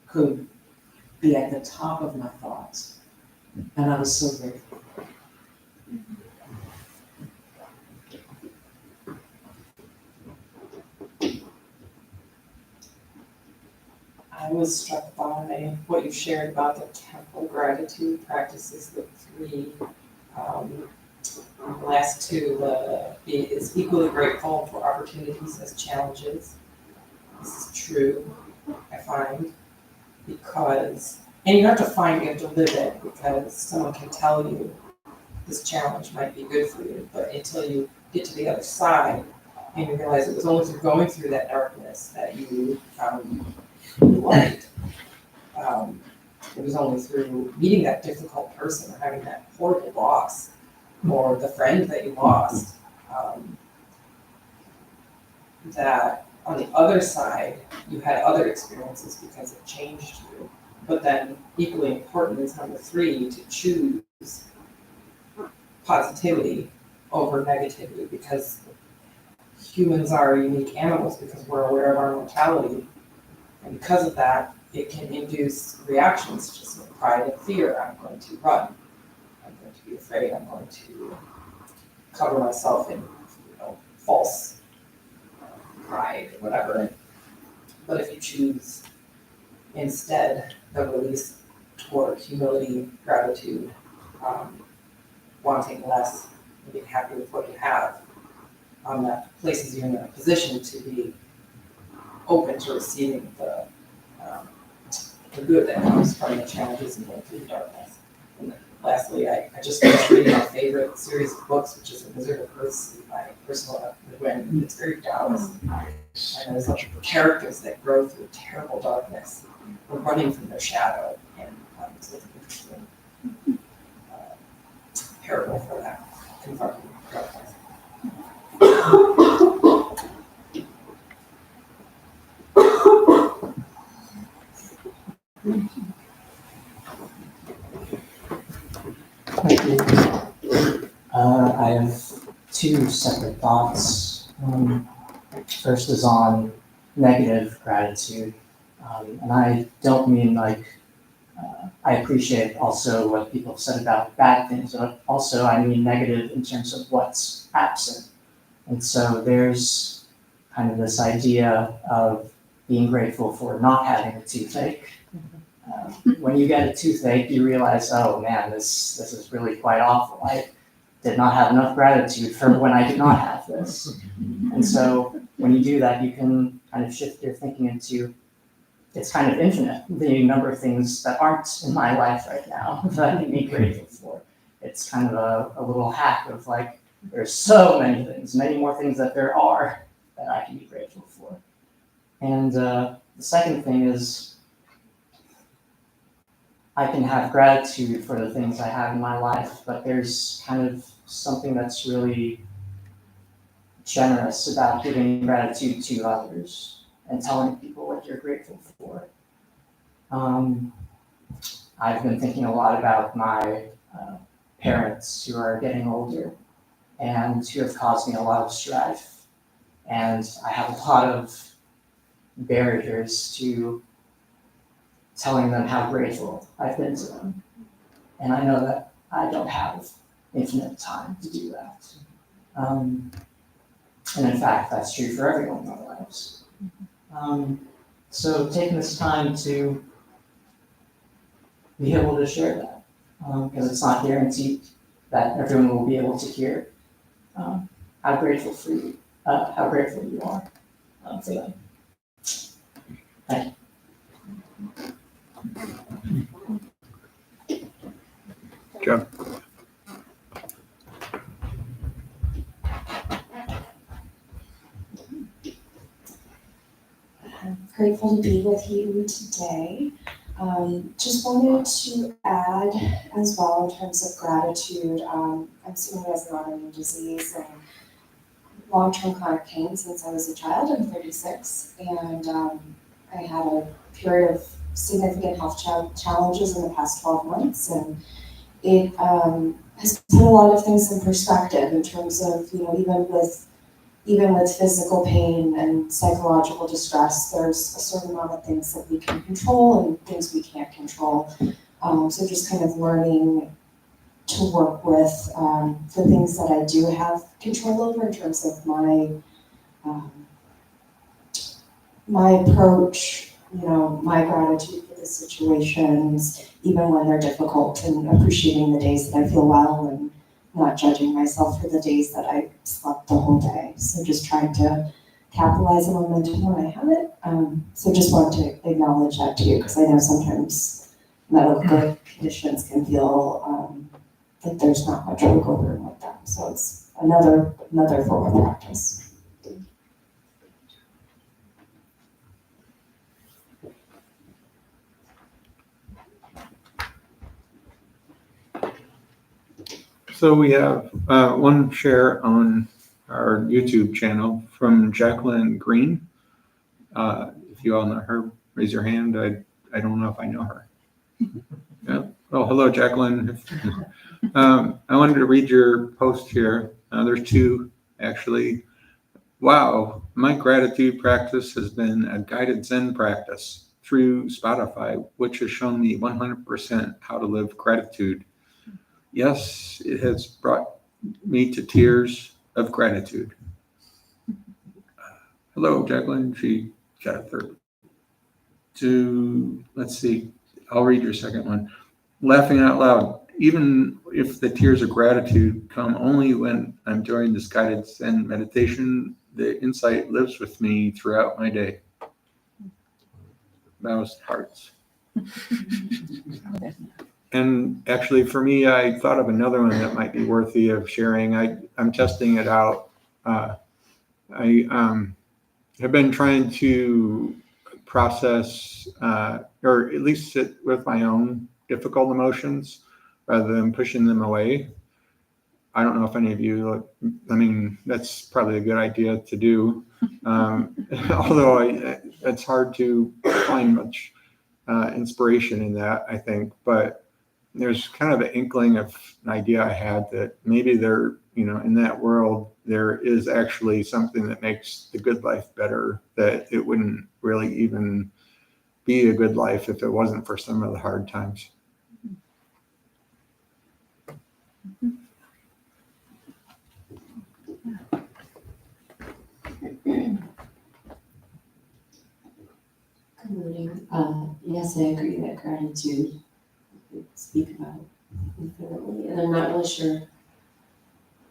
could be at the top of my thoughts. And I was so grateful. I was struck by what you shared about the temple gratitude practices, the three. Last two, is equally grateful for opportunities as challenges. This is true, I find, because, and you have to find, you have to live it, because someone can tell you this challenge might be good for you, but until you get to the other side and you realize it was only through going through that darkness that you found light. It was only through meeting that difficult person or having that horrible loss or the friend that you lost, that on the other side, you had other experiences because it changed you. But then equally important is number 3, to choose positivity over negativity, because humans are unique animals because we're aware of our mortality. And because of that, it can induce reactions just like pride and fear. I'm going to run. I'm going to be afraid. I'm going to cover myself in, false pride or whatever. But if you choose instead the release toward humility, gratitude, wanting less, and being happy with what you have, that places you in a position to be open to receiving the good that comes from the challenges and going through the darkness. And lastly, I just finished reading my favorite series of books, which is The Wizard of Earthsea by Ursula Le Guin. It's very Taoist. And there's characters that grow through terrible darkness, or running from their shadow, and it's an interesting parable for that, confronting darkness. I have 2 separate thoughts. First is on negative gratitude. And I don't mean I appreciate also what people have said about bad things, but also I mean negative in terms of what's absent. And so there's kind of this idea of being grateful for not having a toothache. When you get a toothache, you realize, oh man, this is really quite awful. I did not have enough gratitude for when I did not have this. And so when you do that, you can kind of shift your thinking into, it's kind of infinite, the number of things that aren't in my life right now that I can be grateful for. It's kind of a little hack of like, there's so many things, many more things that there are that I can be grateful for. And the second thing is, I can have gratitude for the things I have in my life, but there's kind of something that's really generous about giving gratitude to others and telling people what you're grateful for. I've been thinking a lot about my parents who are getting older and who have caused me a lot of strife. And I have a lot of barriers to telling them how grateful I've been to them. And I know that I don't have infinite time to do that. And in fact, that's true for everyone in our lives. So taking this time to be able to share that, because it's not guaranteed that everyone will be able to hear how grateful you are for them. Thank you. Joe. I'm grateful to be with you today. Just wanted to add as well in terms of gratitude. I'm someone who has an autoimmune disease and long-term chronic pain since I was a child. I'm 36, and I had a period of significant health challenges in the past 12 months, and it has put a lot of things in perspective in terms of, even with physical pain and psychological distress, there's a certain amount of things that we can control and things we can't control. So just kind of learning to work with the things that I do have control over in terms of my approach, my gratitude for the situations, even when they're difficult, and appreciating the days that I feel well and not judging myself for the days that I slept the whole day. So just trying to capitalize on momentum when I have it. So just wanted to acknowledge that too, because I know sometimes medical conditions can feel that there's not much wiggle room with them. So it's another form of practice. So we have one share on our YouTube channel from Jacqueline Green. If you all know her, raise your hand. I don't know if I know her. Yeah. Oh, hello, Jacqueline. I wanted to read your post here. There's two, actually. Wow, my gratitude practice has been a guided Zen practice through Spotify, which has shown me 100% how to live gratitude. Yes, it has brought me to tears of gratitude. Hello, Jacqueline. She got a third. Let's see, I'll read your second one. Laughing out loud, even if the tears of gratitude come only when I'm doing this guided Zen meditation, the insight lives with me throughout my day. That was hearts. And actually, for me, I thought of another one that might be worthy of sharing. I'm testing it out. I have been trying to process, or at least sit with my own difficult emotions rather than pushing them away. I don't know if any of you, that's probably a good idea to do. Although it's hard to find much inspiration in that, I think. But there's kind of an inkling of an idea I had that maybe there, in that world, there is actually something that makes the good life better, that it wouldn't really even be a good life if it wasn't for some of the hard times. Yes, I agree that gratitude, we could speak about infinitely, and I'm not really sure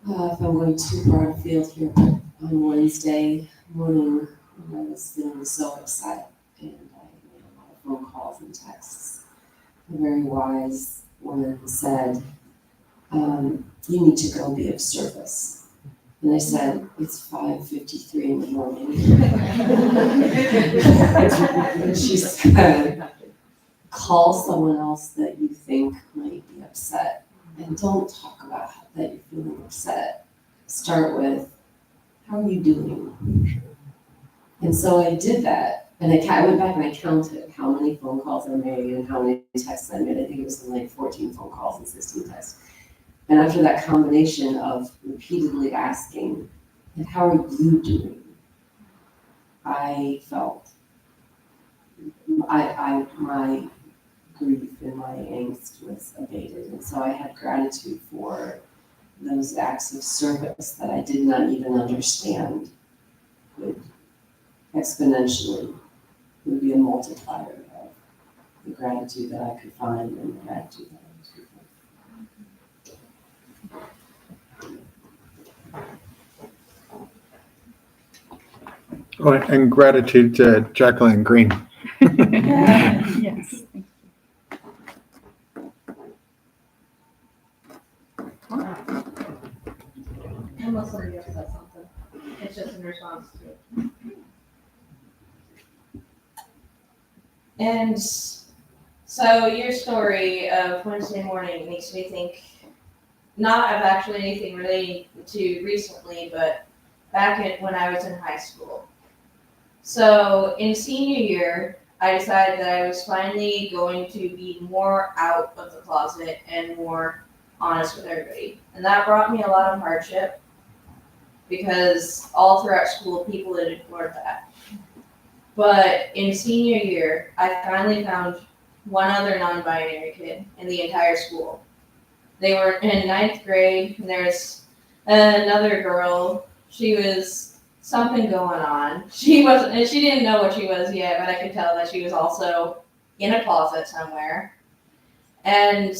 if I'm going too far afield here, but on Wednesday morning, when I was feeling so upset, and I made a lot of phone calls and texts, a very wise woman said, you need to go be of service. And I said, it's 5:53 in the morning. And she said, call someone else that you think might be upset, and don't talk about that you're feeling upset. Start with, how are you doing? And so I did that, and I went back and I counted how many phone calls I made and how many texts I made. I think it was something like 14 phone calls and 16 texts. And after that combination of repeatedly asking, and how are you doing? I felt my grief and my angst was abated. And so I had gratitude for those acts of service that I did not even understand would exponentially would be a multiplier of the gratitude that I could find and the gratitude that I was grateful. Oh, and gratitude to Jacqueline Green. Yes. Unless somebody else says something. It's just in response to it. And so your story of Wednesday morning makes me think not of actually anything relating to recently, but back when I was in high school. So in senior year, I decided that I was finally going to be more out of the closet and more honest with everybody. And that brought me a lot of hardship because all throughout school, people had ignored that. But in senior year, I finally found one other non-binary kid in the entire school. They were in 9th grade, and there's another girl. She was something going on. She didn't know what she was yet, but I could tell that she was also in a closet somewhere. And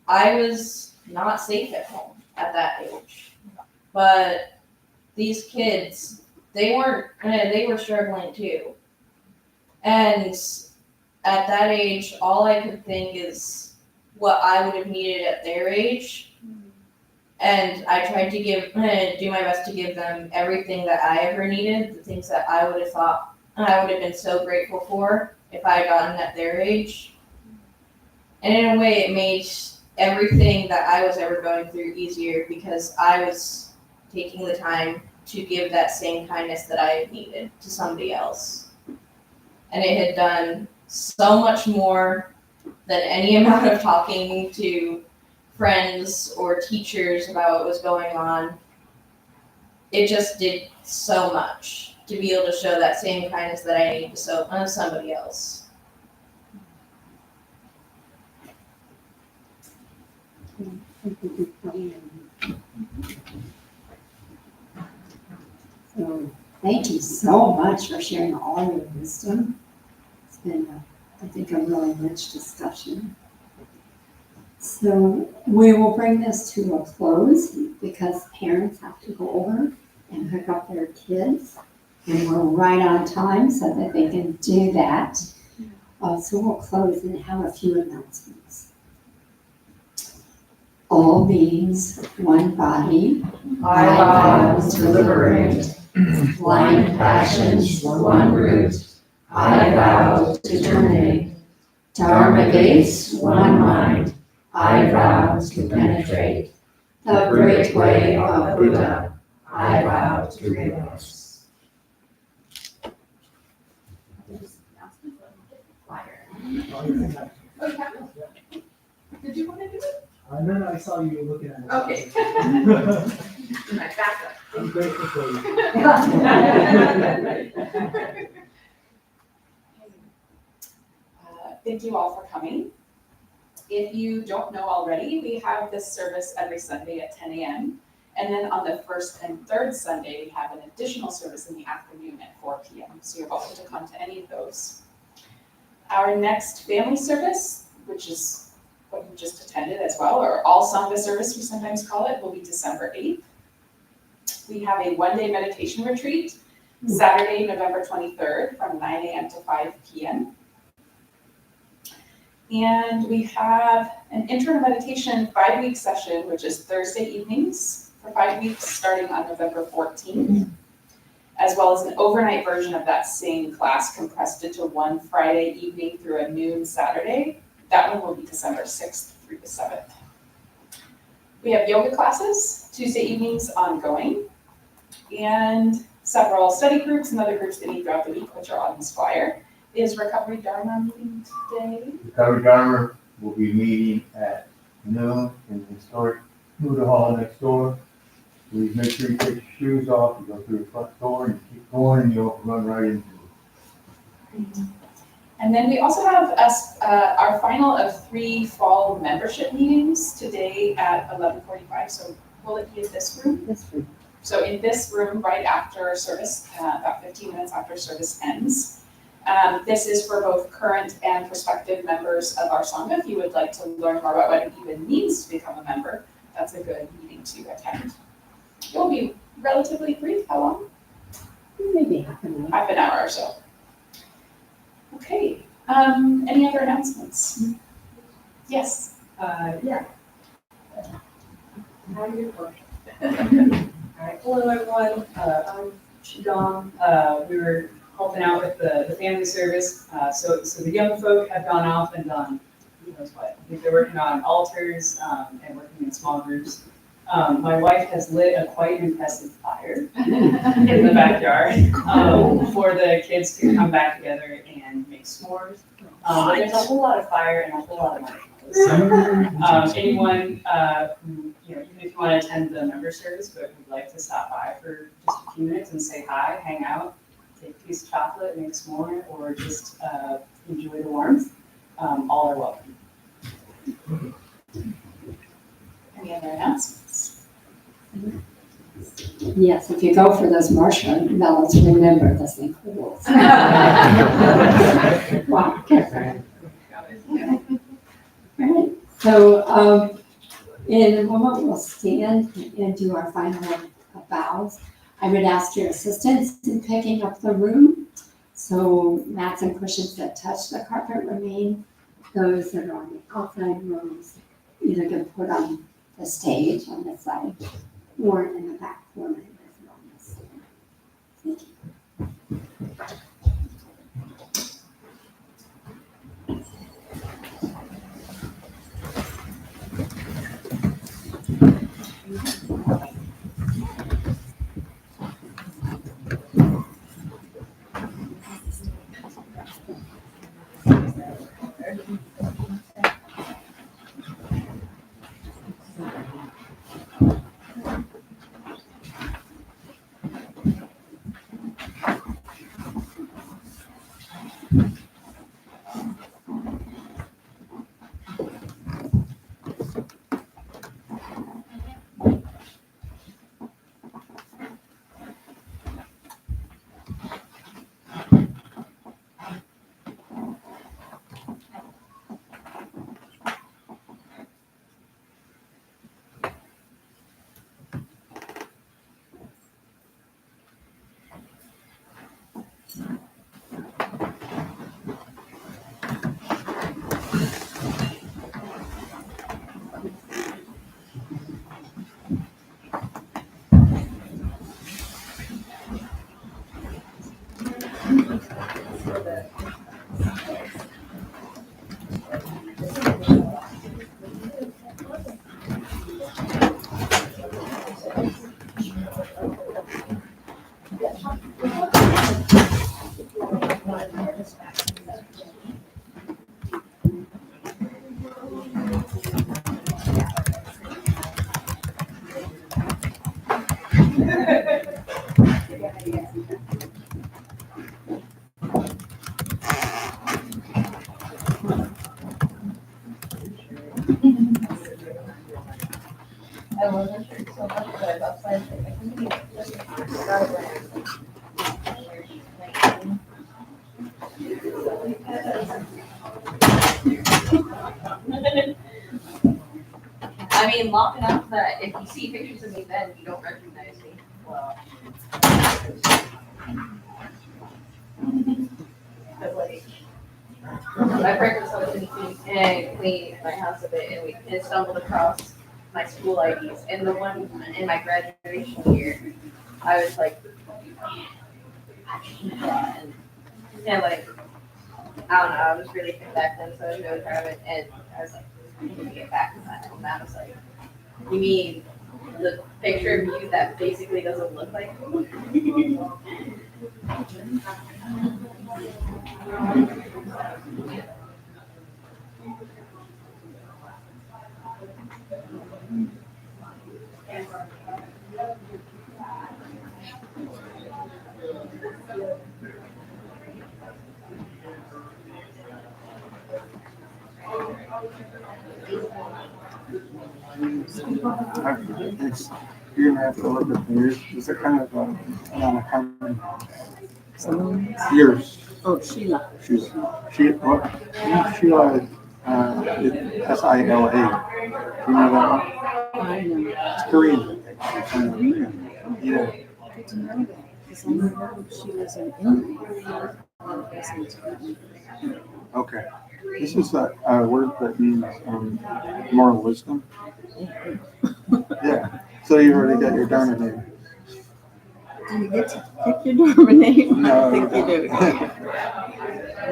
I was not safe at home at that age. But these kids, they were struggling too. And at that age, all I could think is what I would have needed at their age. And I tried to do my best to give them everything that I ever needed, the things that I would have thought I would have been so grateful for if I had gotten at their age. And in a way, it made everything that I was ever going through easier because I was taking the time to give that same kindness that I needed to somebody else. And it had done so much more than any amount of talking to friends or teachers about what was going on. It just did so much to be able to show that same kindness that I need to somebody else. So thank you so much for sharing all your wisdom. It's been, I think, a really rich discussion. So we will bring this to a close because parents have to go over and hook up their kids. And we're right on time so that they can do that. So we'll close and have a few announcements. All beings, one body, I vow to liberate. Blind passions, one root, I vow to terminate. Dharma gates, one mind, I vow to penetrate. The great way of Buddha, I vow to realize. Did you want to do it? No, I saw you looking at it. Okay. My backup. I'm grateful for you. Thank you all for coming. If you don't know already, we have this service every Sunday at 10 a.m. And then on the first and third Sunday, we have an additional service in the afternoon at 4 p.m. So you're welcome to come to any of those. Our next family service, which is what you just attended as well, or all Sangha service we sometimes call it, will be December 8th. We have a one-day meditation retreat, Saturday, November 23rd from 9 a.m. to 5 p.m. And we have an internal meditation 5-week session, which is Thursday evenings for 5 weeks, starting on November 14th, as well as an overnight version of that same class compressed into one Friday evening through a noon Saturday. That one will be December 6th through the 7th. We have yoga classes, Tuesday evenings ongoing, and several study groups and other groups that meet throughout the week, which are on this flyer. Is Recovery Dharma meeting today? Recovery Dharma will be meeting at noon in the historic Buddha Hall next door. Please make sure you take your shoes off, you go through the front door, and you keep going, and you'll run right into it. And then we also have our final of 3 fall membership meetings today at 11:45. So will it be in this room? This room. So in this room, right after service, about 15 minutes after service ends. This is for both current and prospective members of our Sangha. If you would like to learn more about what it even means to become a member, that's a good meeting to attend. It will be relatively brief. How long? Maybe half an hour. Half an hour or so. Okay. Any other announcements? Yes. Yeah. How do you work? All right, hello everyone, I'm Shidong. We were helping out with the family service. So the young folk have gone off and done who knows what. I think they're working on altars and working in small groups. My wife has lit a quite impressive fire in the backyard for the kids to come back together and make s'mores. But there's a whole lot of fire and a whole lot of marshmallows. So anyone who, even if you want to attend the member service but would like to stop by for just a few minutes and say hi, hang out, take a piece of chocolate, make a s'more, or just enjoy the warmth, all are welcome. Any other announcements? Yes, if you go for those marshmallows, remember the same rules. Wow, careful. Right, so in a moment we'll stand and do our final bows. I would ask your assistance in picking up the room. So mats and cushions that touch the carpet remain. Those that are on the outside rooms either get put on the stage on this side or in the back corner. Thank you. I wasn't sure so much, but I thought I think he just started wearing. I mean, long enough that if you see pictures of me then, you don't recognize me. Well. But like, my parents was hoping to clean my house a bit, and we stumbled across my school IDs. And the one in my graduation year, I was like, and like, I don't know, I was really fit back then, so I was really proud of it. And I was like, I need to get back to that. And I was like, you mean the picture of you that basically doesn't look like me? You're gonna have to look at yours. Is it kind of common? Yours. Oh, Sheila. What? Sheila, S-I-L-A. Do you know that one? I know. It's Korean. Yeah. I didn't know that, because I know she was in India. Okay. This is a word that means moral wisdom. Yeah. So you already got your Dharma name. Do you get to pick your Dharma name? No, I think you do.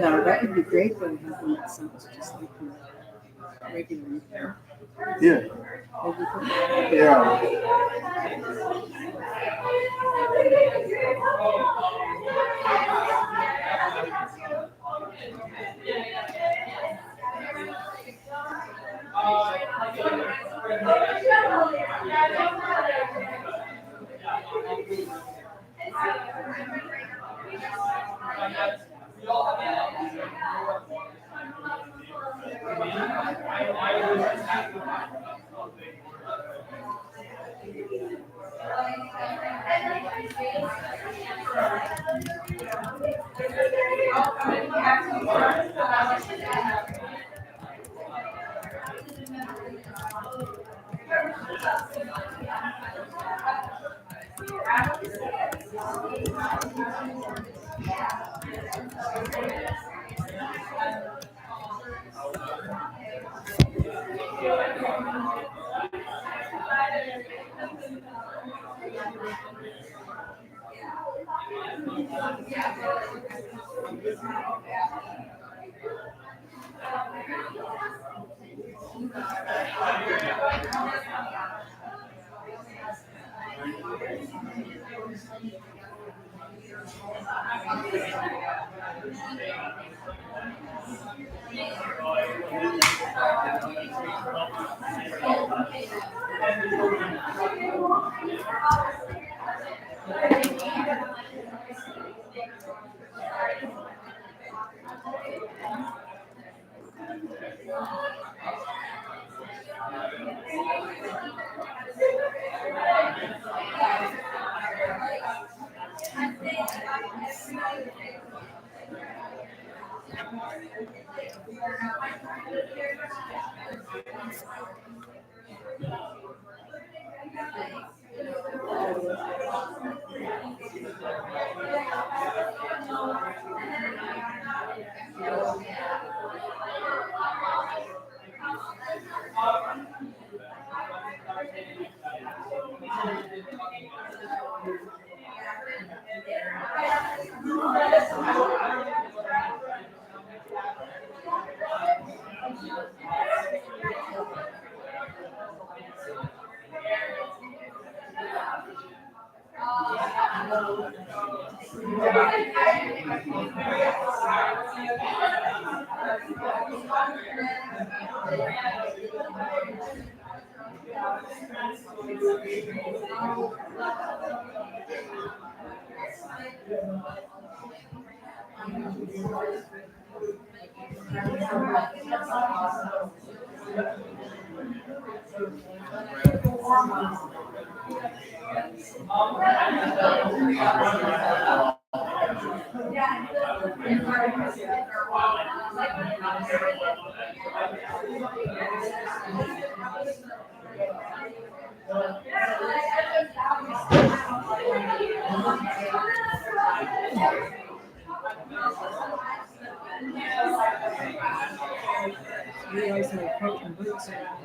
No, that would be great, but something that sounds just like your regular name. Yeah. Yeah.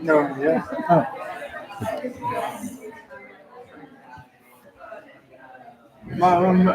No, yeah. Huh. Mom,